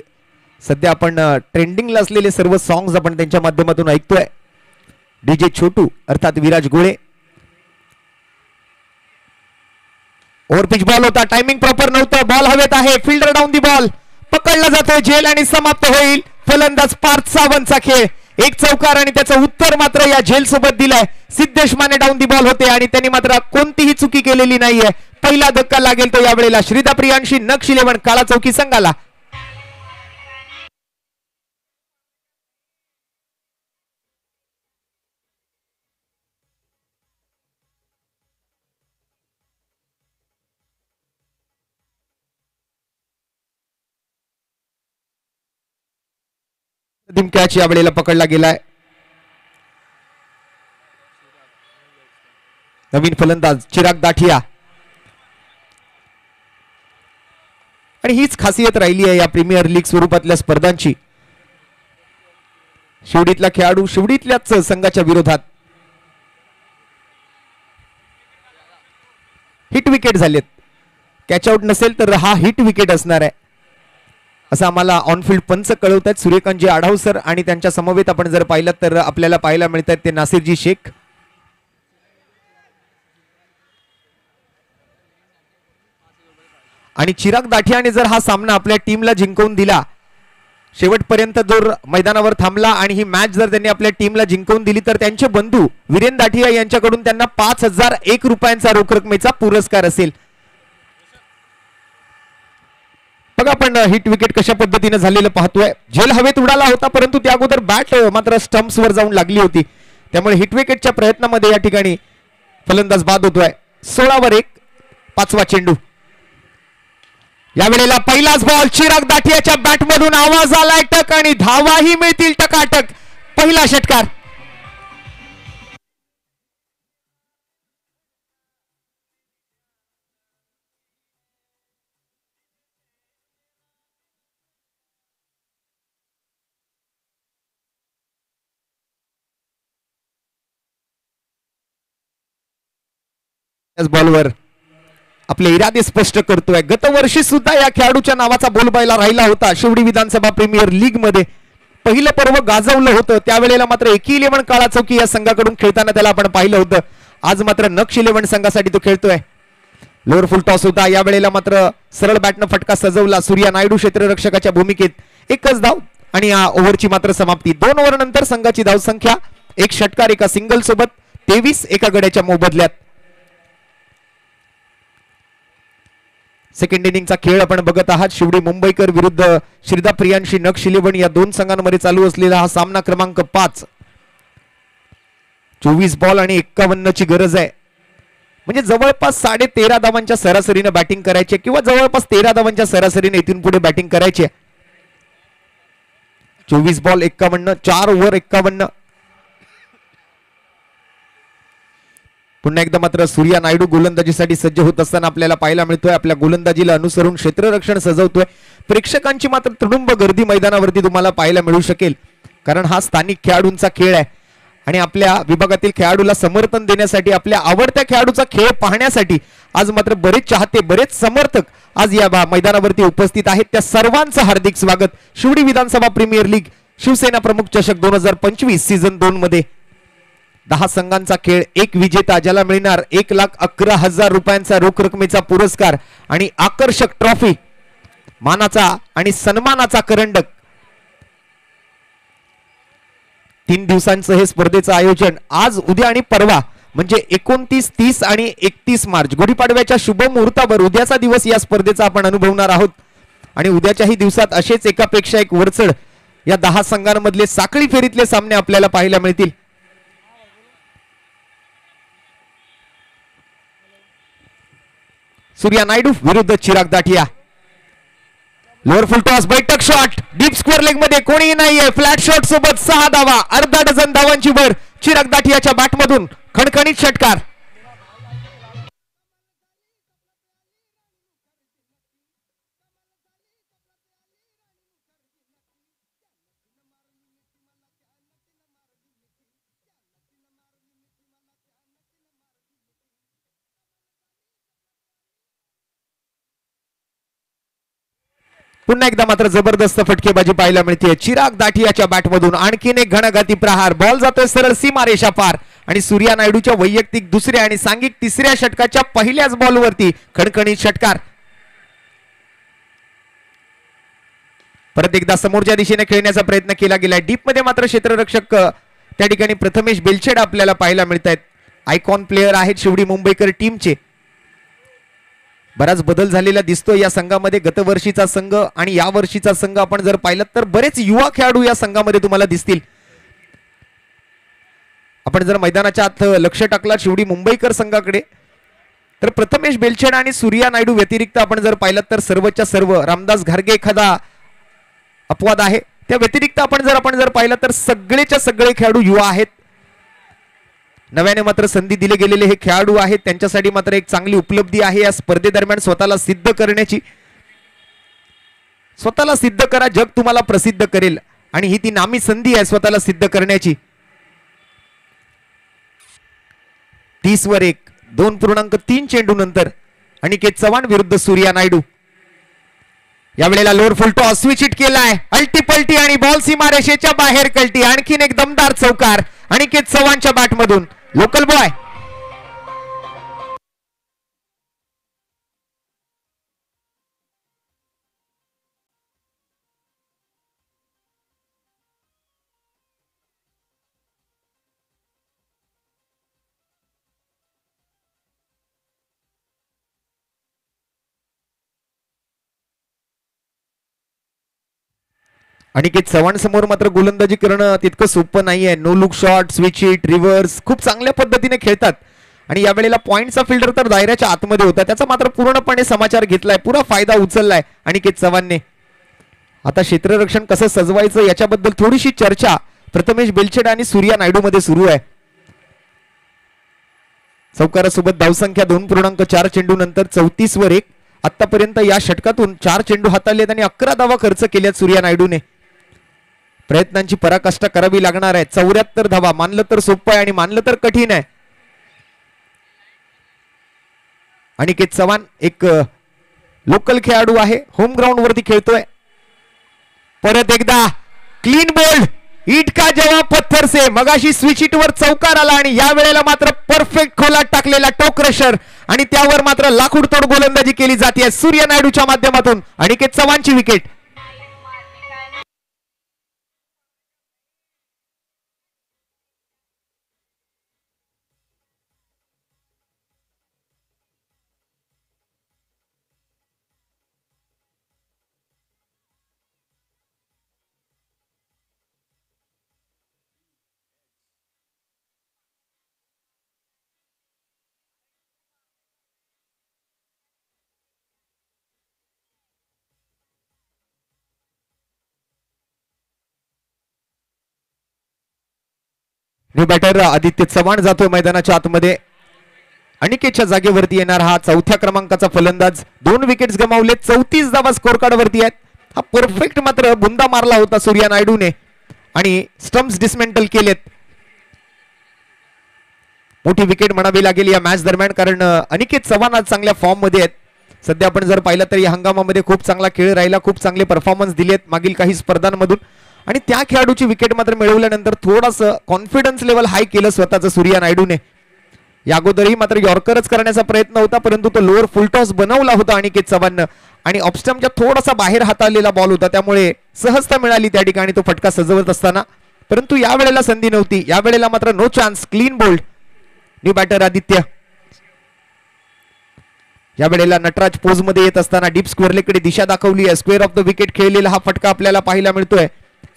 सध्या आपण ट्रेंडिंगला असलेले सर्व सॉंग्स आपण त्यांच्या माध्यमातून ऐकतोय डीजे छोटू अर्थात विराज गोळे ओव्हर पिच बॉल होता, टायमिंग प्रॉपर नव्हतं, बॉल हवेत आहे, फिल्डर डाऊन दी बॉल, पकडला जातोय झेल आणि समाप्त होईल फलंदाज पार्थ सावंतचा खेळ. एक चौकार आणि त्याचं उत्तर मात्र या झेल सोबत दिलंय. Siddhesh Mane down the ball होते आणि त्यांनी मात्र कोणतीही चुकी केलेली नाहीये. पहिला धक्का लागेल तो यावेळेला श्रीदा प्रियांशी नक्ष 11 काळा चौकी संघाला. कॅच यावेळेला पकडला गेलाय. नवीन फलंदाज चिराग दाठिया. आणि हीच खासियत राहिली आहे या प्रीमियर लीग स्वरूपातल्या स्पर्धांची. शिवडीतला खेळाडू शिवडीतल्याच संघाच्या विरोधात. हिट विकेट झालेत. कॅच आउट नसेल तर हा हिट विकेट असणार आहे असं आम्हाला ऑनफिल्ड पंच कळवत आहेत सूर्यकांतजी आढाव सर. आणि त्यांच्या समवेत आपण जर पाहिलं तर आपल्याला पाहायला मिळत आहेत ते नासिरजी शेख. आणि चिराग दाठियाने जर हा सामना आपल्या टीमला जिंकवून दिला, शेवटपर्यंत जर मैदानावर थांबला आणि ही मॅच जर त्यांनी आपल्या टीमला जिंकवून दिली तर त्यांचे बंधू वीरेन दाठिया यांच्याकडून त्यांना 5,001 रुपयांचा रोख रकमेचा पुरस्कार असेल. बघा आपण हिट विकेट कशा पद्धतीने झालेलं पाहतोय. झेल हवेत उडाला होता परंतु त्या अगोदर बॅट मात्र स्टंप्स वर जाऊन लागली होती. त्यामुळे हिट विकेटच्या प्रयत्नामध्ये या ठिकाणी फलंदाज बाद होतोय. 16 1 5वा चेंडू. यावेळेला पहिलाच बॉल चिराग दाठियाच्या बॅट मधून आवाज आलाय टक आणि धावाही मिळतील टकाटक. पहिला षटकार. बॉलवर आपले इरादे स्पष्ट करतोय. गतवर्षी सुद्धा या खेळाडूच्या नावाचा बोलबायला राहिला होता. शिवडी विधानसभा प्रीमियर लीग मध्ये पहिलं पर्व गाजवलं होतं. त्यावेळेला मात्र 11 काळा चौकी या संघाकडून खेळताना त्याला आपण पाहिलं होतं. आज मात्र नक्ष 11 संघासाठी तो खेळतोय. लोअर फुल टॉस होता. यावेळेला मात्र सरळ बॅटनं फटका सजवला. सूर्या नायडू क्षेत्ररक्षकाच्या भूमिकेत. एकच धाव आणि या ओव्हरची मात्र समाप्ती. 2 ओव्हर नंतर संघाची धावसंख्या एक षटकार एका सिंगल सोबत 23 एका गड्याच्या मोबदल्यात. सेकंड इनिंगचा खेळ आपण बघत आहात. शिवडी मुंबईकर विरुद्ध श्रीदा प्रियांशी नक्ष 11 या दोन संघांमध्ये चालू असलेला हा सामना क्रमांक 5. 24 बॉल आणि 51 ची गरज आहे. म्हणजे जवळपास 13.5 धावांच्या सरासरीने बॅटिंग करायची किंवा जवळपास 13 धावांच्या सरासरीने इथून पुढे बॅटिंग करायची. 24 बॉल 51, 4 ओव्हर 51. पुन्हा एकदा मात्र सूर्या नायडू गोलंदाजीसाठी सज्ज होत असताना आपल्याला पाहायला मिळतोय. आपल्या गोलंदाजीला अनुसरून क्षेत्ररक्षण सजवतोय. प्रेक्षकांची मात्र तुडुंब गर्दी मैदानावरती तुम्हाला पाहायला मिळू शकेल कारण हा स्थानिक खेळाडूंचा खेळ आहे आणि आपल्या विभागातील खेळाडूला समर्थन देण्यासाठी आपल्या आवडत्या खेळाडूचा खेळ पाहण्यासाठी आज मात्र बरेच चाहते बरेच समर्थक आज या मैदानावरती उपस्थित आहेत. त्या सर्वांचं हार्दिक स्वागत शिवडी विधानसभा प्रीमियर लीग शिवसेना प्रमुख चषक 2025 सीझन 2 मध्ये. 10 संघांचा खेळ, एक विजेता ज्याला मिळणार 1,11,000 रुपयांचा रोख रकमेचा पुरस्कार आणि आकर्षक ट्रॉफी, मानाचा आणि सन्मानाचा करंडक. 3 दिवसांचं हे स्पर्धेचं आयोजन आज, उद्या आणि परवा म्हणजे 29, 30 आणि 31 मार्च गुढीपाडव्याच्या शुभ मुहूर्तावर उद्याचा दिवस या स्पर्धेचा आपण अनुभवणार आहोत. आणि उद्याच्याही दिवसात असेच एकापेक्षा एक वरचढ या 10 संघांमधले साखळी फेरीतले सामने आपल्याला पाहायला मिळतील. सूर्या नायडू विरुद्ध चिराग दाठिया. लोअर फुल टॉस, बैठक शॉट, डीप स्क्वेअर लेग मध्ये कोणीही नाहीये. फ्लॅट शॉट सोबत 6 धावा, अर्धा डझन धावांची भर चिराग दाठियाच्या बॅटमधून. खणखणीत षटकार. पुन्हा एकदा मात्र जबरदस्त फटकेबाजी पाहायला मिळते चिराग दाठियाच्या बॅटमधून. आणखीन एक घणाघाती प्रहार. बॉल जातोय सरळ सीमारेषा पार आणि सूर्या नायडूच्या वैयक्तिक दुसऱ्या आणि सांघिक तिसऱ्या षटकाच्या पहिल्याच बॉलवरती खणखणीत षटकार. परत एकदा समोरच्या दिशेने खेळण्याचा प्रयत्न केला गेलाय. डीप मध्ये मात्र क्षेत्ररक्षक त्या ठिकाणी प्रथमेश बेलछेड आपल्याला पाहायला मिळत आहेत. आयकॉन प्लेयर आहेत शिवडी मुंबईकर टीमचे. बराच बदल झालेला दिसतो या संघामध्ये. गतवर्षीचा संघ आणि या वर्षीचा संघ आपण जर पाहिलं तर बरेच युवा खेळाडू या संघामध्ये तुम्हाला दिसतील. आपण जर मैदानाच्या आत लक्ष टाकला शिवडी मुंबईकर संघाकडे तर प्रथमेश बेलछेड आणि सूर्या नायडू व्यतिरिक्त आपण जर पाहिलं तर सर्वच्या सर्व रामदास घारगे एखादा अपवाद आहे. त्या व्यतिरिक्त आपण जर पाहिलं तर सगळेच्या सगळे खेळाडू युवा आहेत. नव्याने मात्र संधी दिले गेलेले हे खेळाडू आहेत. त्यांच्यासाठी मात्र एक चांगली उपलब्धी आहे या स्पर्धेदरम्यान स्वतःला सिद्ध करण्याची. स्वतःला सिद्ध करा, जग तुम्हाला प्रसिद्ध करेल आणि ही ती नामी संधी आहे स्वतःला सिद्ध करण्याची. 30-1 2.3 चेंडू नंतर अनिकेत चव्हाण विरुद्ध सूर्या नायडू. यावेळेला लोअर फुल टॉस स्विच हिट केलाय. अल्टीपल्टी आणि बॉल सीमारेषेच्या बाहेर कल्टी. आणखीन एक दमदार चौकार अनिकेत चव्हाणच्या बॅटमधून. लोकल बॉय अनिकेत चव्हाण समोर मात्र गोलंदाजी करणं तितकं सोपं नाहीये. No look shot, switch hit, reverse खूप चांगल्या पद्धतीने खेळतात आणि यावेळेला पॉइंटचा फिल्डर तर दायऱ्याच्या आतमध्ये होता. त्याचा मात्र पूर्णपणे समाचार घेतलाय, पुरा फायदा उचललाय अनिकेत चव्हाणने. आता क्षेत्ररक्षण कसं सजवायचं याच्याबद्दल थोडीशी चर्चा प्रथमेश बेलछेड आणि सूर्या नायडू मध्ये सुरू आहे. चौकारासोबत धावसंख्या 2.4 चेंडू नंतर 34-1. आतापर्यंत या षटकातून 4 चेंडू हाताळलेत आणि 11 धावा खर्च केल्यात सूर्या नायडूने. प्रयत्नांची पराकाष्ठा करावी लागणार आहे. 74 धावा मानलं तर सोपं आहे आणि मानलं तर कठीण आहे. अनिकेत चव्हाण एक लोकल खेळाडू आहे, होम ग्राउंड वरती खेळतोय. परत एकदा क्लीन बोल्ड. ईट का जवाब पत्थर से. मगाशी स्विच हिट वर चौकार आला आणि या वेळेला मात्र परफेक्ट खोलात टाकलेला टॉप क्रशर आणि त्यावर मात्र लाकूड तोड गोलंदाजी केली जाते सूर्या नायडूच्या माध्यमातून. अनिकेत चव्हाणची wicket. New batter Aditya Chavan जातोय मैदानाच्या आतमध्ये. अनिकेतच्या जागेवरती येणार हा 4थ्या क्रमांकाचा फलंदाज. 2 विकेट्स गमावले, 34 धावा स्कोर कार्ड वरती आहेत. हा परफेक्ट मात्र बुंदा मारला होता सूर्या नायडूने आणि स्टम्प्स डिसमेंटल केलेत. मोठी विकेट म्हणावी लागेल या मॅच दरम्यान, कारण अनिकेत चव्हाण आज चांगल्या फॉर्म मध्ये आहेत. सध्या आपण जर पाहिलं तर या हंगामामध्ये खूप चांगला खेळ राहिला, खूप चांगले परफॉर्मन्स दिलेत मागील काही स्पर्धांमधून आणि त्या खेळाडूची विकेट मात्र मिळवल्यानंतर थोडासा कॉन्फिडन्स लेवल हाय केलं स्वतःचं सूर्या नायडूने. या अगोदरही मात्र यॉर्करच करण्याचा प्रयत्न होता, परंतु तो लोअर फुल टॉस बनवला होता अनिकेत चव्हाणनं आणि ऑफस्टम्पच्या थोडासा बाहेर हाताळलेला बॉल होता, त्यामुळे सहजता मिळाली त्या ठिकाणी तो फटका सजवत असताना. परंतु या वेळेला संधी नव्हती. या वेळेला मात्र no chance. Clean bowled. New batter Aditya. या वेळेला नटराज पोज मध्ये येत असताना डीप स्क्वेअरलेकडे दिशा दाखवली आहे. स्क्वेअर ऑफ द विकेट खेळलेला हा फटका आपल्याला पाहायला मिळतोय.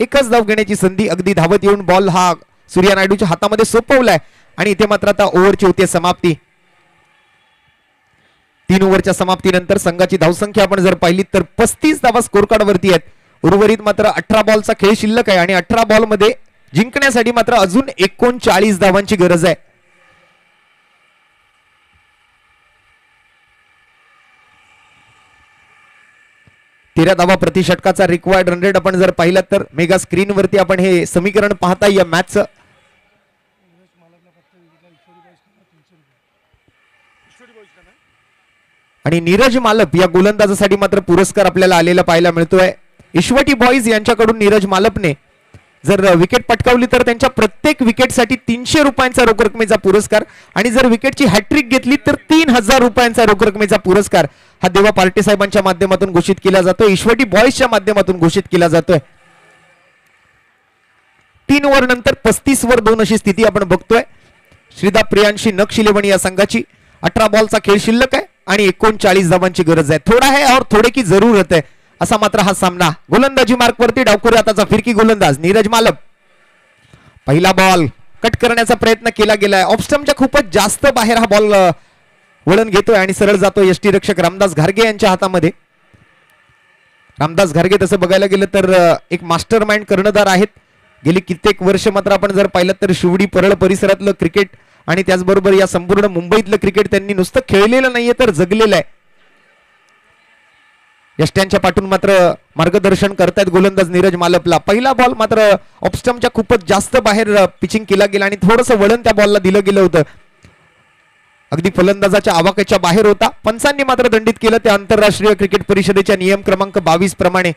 एकच धाव घेण्याची संधी. अगदी धावत येऊन बॉल हा सूर्या नायडूच्या हातामध्ये सोपवलाय आणि इथे मात्र आता ओव्हरची होती समाप्ती. 3 ओव्हरच्या समाप्तीनंतर संघाची धावसंख्या आपण जर पाहिली तर 35 धावा स्कोर कार्ड वरती आहेत. उर्वरित मात्र 18 बॉलचा खेळ शिल्लक आहे आणि 18 बॉल मध्ये जिंकण्यासाठी मात्र अजून 39 धावांची गरज आहे. तेरा धावा प्रति षटकाचा रिक्वायर्ड रन रेट आपण जर पाहिलं तर मेगा स्क्रीन वरती आपण हे समीकरण पाहता या मॅचचं. आणि नीरज मालप या गोलंदाजासाठी मात्र पुरस्कार आपल्याला आलेला पाहायला मिळतोय. ईश्वटी बॉईज यांच्याकडून नीरज मालपने जर विकेट पटकावली तर त्यांच्या प्रत्येक विकेटसाठी 300 रुपयांचा रोख रकमेचा पुरस्कार आणि जर विकेटची हॅट्रिक घेतली तर 3000 रुपयांचा रोख रकमेचा पुरस्कार हा देवा पार्टे साहेबांच्या माध्यमातून घोषित केला जातो, ईश्वरी बॉयजच्या माध्यमातून घोषित केला जातोय. 3 ओव्हर नंतर 35 वर 2 अशी स्थिती आपण बघतोय. श्रीदा प्रियांशी नक्षिलेवणी या संघाची 18 बॉलचा खेळ शिल्लक आहे आणि 39 धावांची गरज आहे. थोडा है और थोडे की जरूरत है असा मात्र हा सामना. गोलंदाजी मार्क वरती डावखुरी हाताचा फिरकी गोलंदाज नीरज मालप. पहिला बॉल कट करण्याचा प्रयत्न केला गेलाय. ऑफस्टमच्या खूपच जास्त बाहेर हा बॉल वळण घेतोय आणि सरळ जातो यष्टीरक्षक रामदास घारगे यांच्या हातामध्ये. रामदास घारगे तसं बघायला गेलं तर एक मास्टर माइंड कर्णधार आहेत. गेली कित्येक वर्ष मात्र आपण जर पाहिलं तर शिवडी परळ परिसरातलं क्रिकेट आणि त्याचबरोबर या संपूर्ण मुंबईतलं क्रिकेट त्यांनी नुसतं खेळलेलं नाहीये तर जगलेलं आहे. यष्ट्यांच्या पाठून मात्र मार्गदर्शन करतायत गोलंदाज नीरज मालपला. पहिला बॉल मात्र ऑफस्टमच्या खूपच जास्त बाहेर पिचिंग केला गेला आणि थोडंसं वळण त्या बॉलला दिलं गेलं होतं. अगदी फलंदाजाच्या आवाक्याच्या बाहेर होता. पंचांनी मात्र दंडित केलं. त्या आंतरराष्ट्रीय क्रिकेट परिषदेच्या नियम क्रमांक 22 प्रमाणे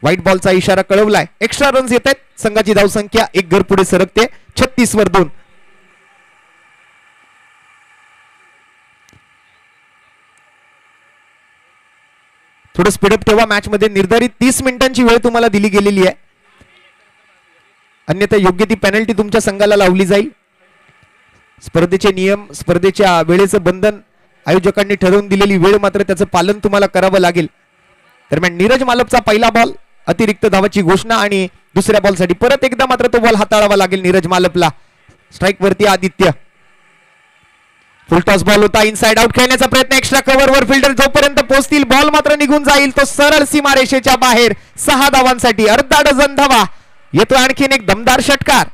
व्हाईट बॉलचा इशारा कळवलाय. एक्स्ट्रा रन्स येत आहेत. संघाची धावसंख्या 1 घर पुढे सरकते 36 वर 2. थोडं स्पीडअप ठेवा. मॅच मध्ये निर्धारित 30 मिनिटांची वेळ तुम्हाला दिली गेलेली आहे, अन्यथा योग्य ती पेनल्टी तुमच्या संघाला लावली जाईल. स्पर्धेचे नियम, स्पर्धेच्या वेळेचं बंधन, आयोजकांनी ठरवून दिलेली वेळ मात्र त्याचं पालन तुम्हाला करावं लागेल. दरम्यान नीरज मालपचा पहिला बॉल अतिरिक्त धावाची घोषणा आणि दुसऱ्या बॉलसाठी परत एकदा मात्र तो बॉल हाताळावा लागेल नीरज मालपला. स्ट्राईक वरती आदित्य. फुल टॉस बॉल होता. इनसाइड आउट खेळण्याचा प्रयत्न. एक्स्ट्रा कव्हर वर फिल्डर जोपर्यंत पोहोचतील बॉल मात्र निघून जाईल. तो सरळ सीमारेषेच्या बाहेर. 6 धावांसाठी अर्धा डझन धावा. येतो आणखीन एक दमदार षटकार.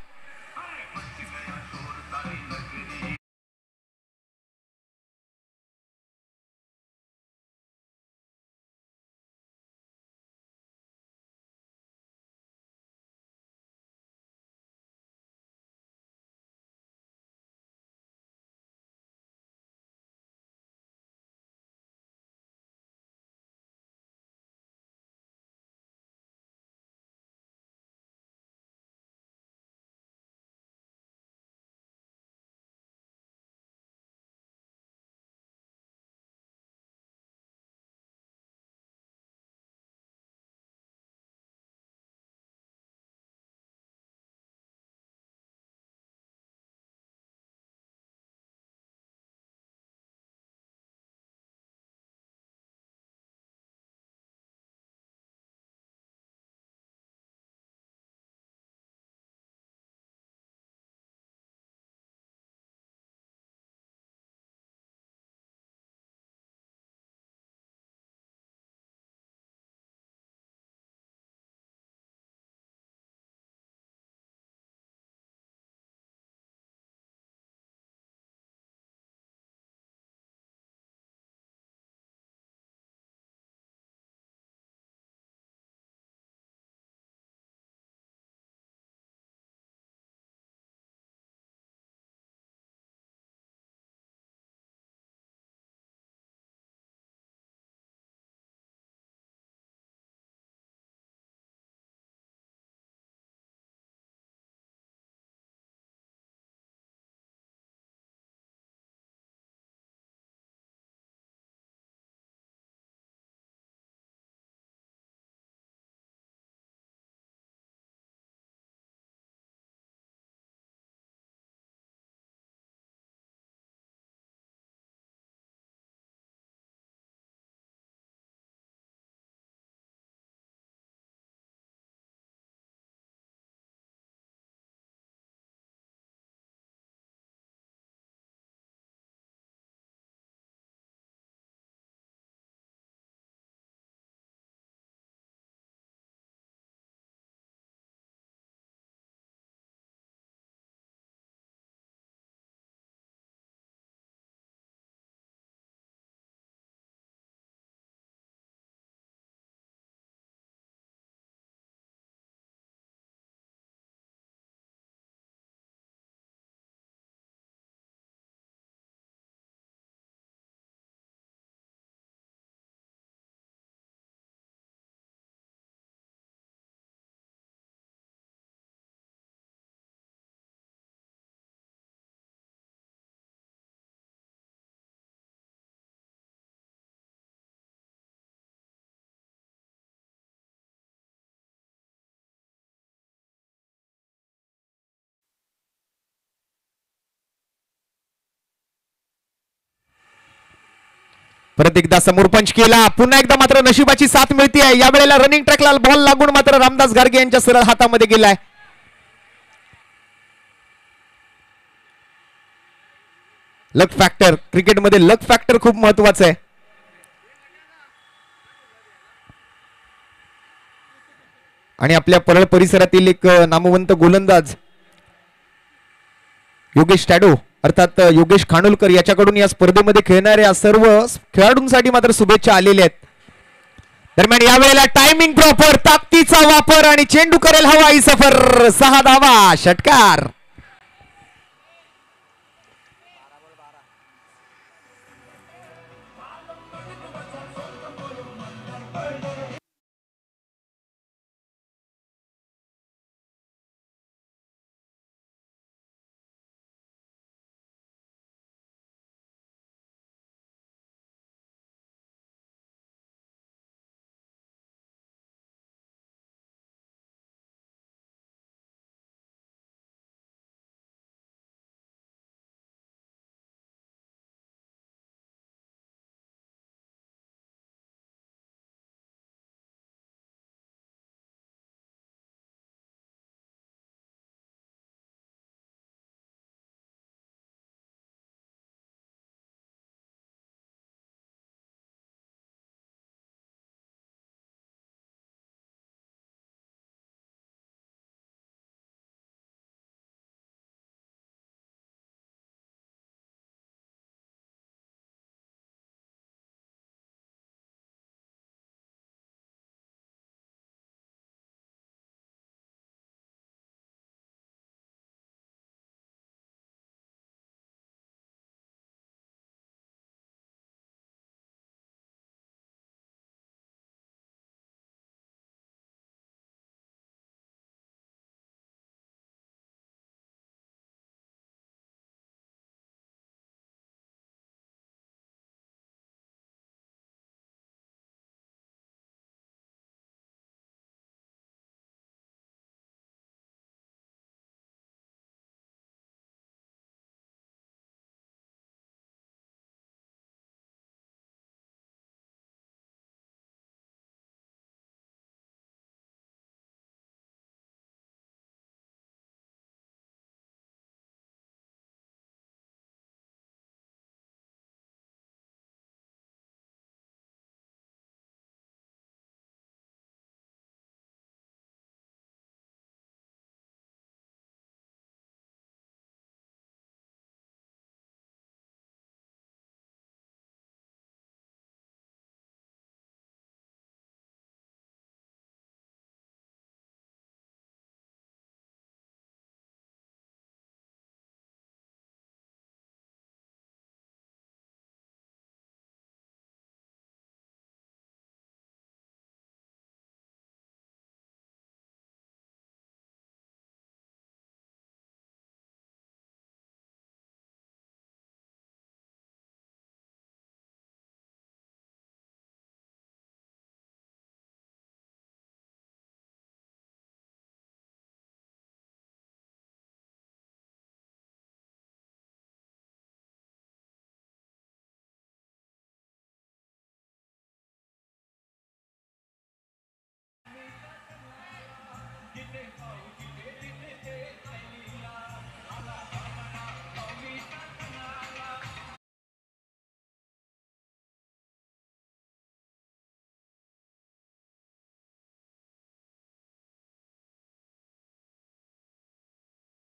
परत एकदा समोर पंच केला, पुन्हा एकदा मात्र नशिबाची साथ मिळते. यावेळेला रनिंग ट्रॅकला बॉल लागून मात्र रामदास गाडगे यांच्या सरळ हातामध्ये गेलाय. लक फॅक्टर, क्रिकेटमध्ये लक फॅक्टर खूप महत्वाचं आहे. आणि आपल्या परळ परिसरातील एक नामवंत गोलंदाज योगेश टॅडो अर्थात योगेश खानोलकर याच्याकडून या स्पर्धेमध्ये खेळणाऱ्या सर्व खेळाडूंसाठी मात्र शुभेच्छा आलेल्या आहेत. दरम्यान यावेळेला टायमिंग प्रॉपर, ताकदीचा वापर आणि चेंडू करेल हवाई सफर. 6 धावा, षटकार.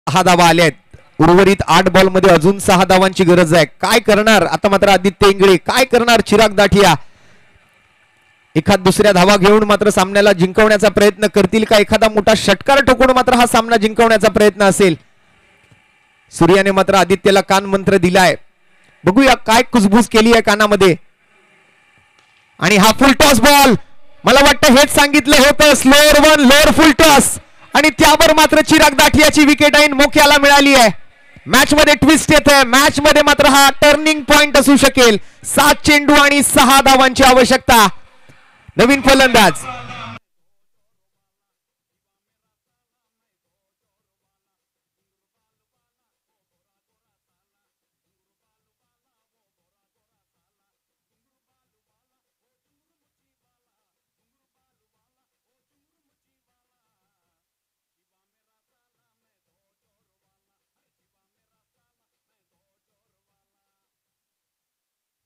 सहा धावा आल्या आहेत. उर्वरित 8 बॉल मध्ये अजून 6 धावांची गरज आहे. काय करणार आता मात्र आदित्य इंगळे, काय करणार चिराग दाठिया? एखाद दुसऱ्या धावा घेऊन मात्र सामन्याला जिंकवण्याचा प्रयत्न करतील का? एखादा मोठा षटकार ठोकून मात्र हा सामना जिंकवण्याचा प्रयत्न असेल. सूर्याने मात्र आदित्यला कान मंत्र दिलाय. बघूया काय कुजबूज केली आहे कानामध्ये. आणि हा फुल टॉस बॉल, मला वाटतं हेच सांगितलं होतं, स्लोअर वन लोअर फुल टॉस, आणि त्यावर मात्र चिराग दाठियाची विकेट आईन मोक्याला मिळाली आहे. मॅच मध्ये ट्विस्ट येत आहे. मॅच मध्ये मात्र हा टर्निंग पॉइंट असू शकेल. 7 चेंडू आणि 6 धावांची आवश्यकता. नवीन फलंदाज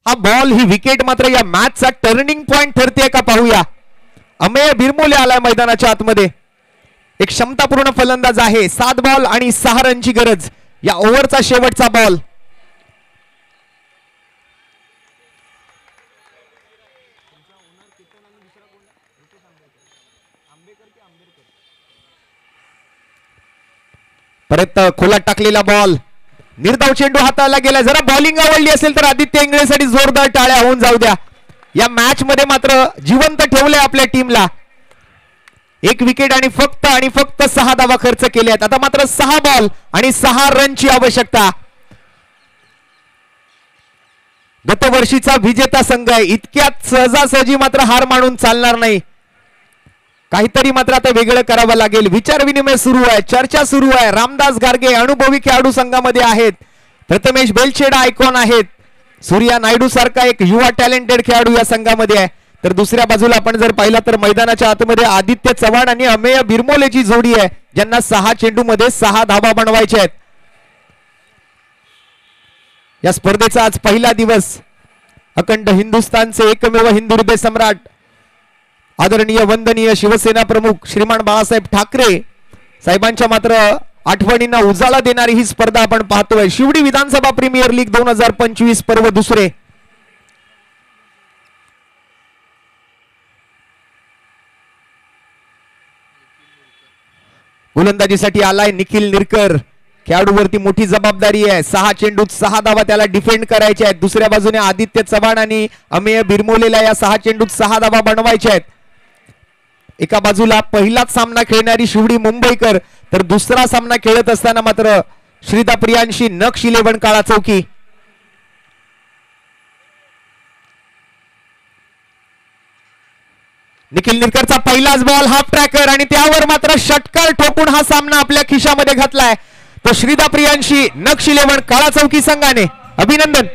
हा बॉल ही विकेट मात्र या मॅचचा टर्निंग पॉइंट ठरते का पाहूया. अमेय बिरमोले आलाय मैदानाच्या आतमध्ये. एक क्षमतापूर्ण फलंदाज आहे. 7 बॉल आणि 6 रनची गरज. या ओव्हरचा शेवटचा बॉल. परत खोलात टाकलेला बॉल. निर्धाव चेंडू हाताळला गेला. जरा बॉलिंग आवडली असेल तर आदित्य इंगळेसाठी जोरदार टाळ्या होऊन जाऊ द्या. या मॅच मध्ये मात्र जिवंत ठेवलंय आपल्या टीमला. 1 विकेट आणि फक्त 6 धावा खर्च केले आहेत. आता मात्र 6 बॉल आणि 6 रनची आवश्यकता. गतवर्षीचा विजेता संघ आहे. इतक्यात सहजासहजी मात्र हार मानून चालणार नाही. काहीतरी मात्र आता वेगळं करावं लागेल. विचार विनिमय सुरू आहे. चर्चा सुरू आहे. रामदास गार्गे अनुभवी खेळाडू संघामध्ये आहेत. प्रथमेश बेलछेडा आयकॉन आहेत. सूर्या नायडू सारखा एक युवा टॅलेंटेड खेळाडू या संघामध्ये आहे. तर दुसऱ्या बाजूला आपण जर पाहिला तर मैदानाच्या आतमध्ये आदित्य चव्हाण आणि अमेय बिरमोलेची जोडी आहे, ज्यांना 6 चेंडूमध्ये 6 धावा बनवायच्या आहेत. या स्पर्धेचा आज पहिला दिवस. अखंड हिंदुस्थानचे एकमेव हिंदू हृदय सम्राट आदरणीय वंदनीय शिवसेना प्रमुख श्रीमान बाळासाहेब ठाकरे साहेबांच्या मात्र आठवणींना उजाळा देणारी ही स्पर्धा आपण पाहतोय. शिवडी विधानसभा प्रीमियर लीग 2025 पर्व दुसरे. गोलंदाजीसाठी आलाय निखिल निरकर. खेळाडूवरती मोठी जबाबदारी आहे. 6 चेंडूत 6 धावा त्याला डिफेंड करायच्या आहेत. दुसऱ्या बाजूने आदित्य चव्हाण आणि अमेय बिरमोलेला या 6 चेंडूत 6 धावा बनवायच्या आहेत. एका बाजूला पहिलाच सामना खेळणारी शिवडी मुंबईकर, तर दुसरा सामना खेळत असताना मात्र श्रीदा प्रियांशी नक्ष 11 काळा चौकी. निखिल निरकरचा पहिलाच बॉल हाफ ट्रॅकर आणि त्यावर मात्र षटकार ठोकून हा सामना आपल्या खिशामध्ये घातलाय. तो श्रीदा प्रियांशी नक्ष 11 काळा चौकी संघाने. अभिनंदन.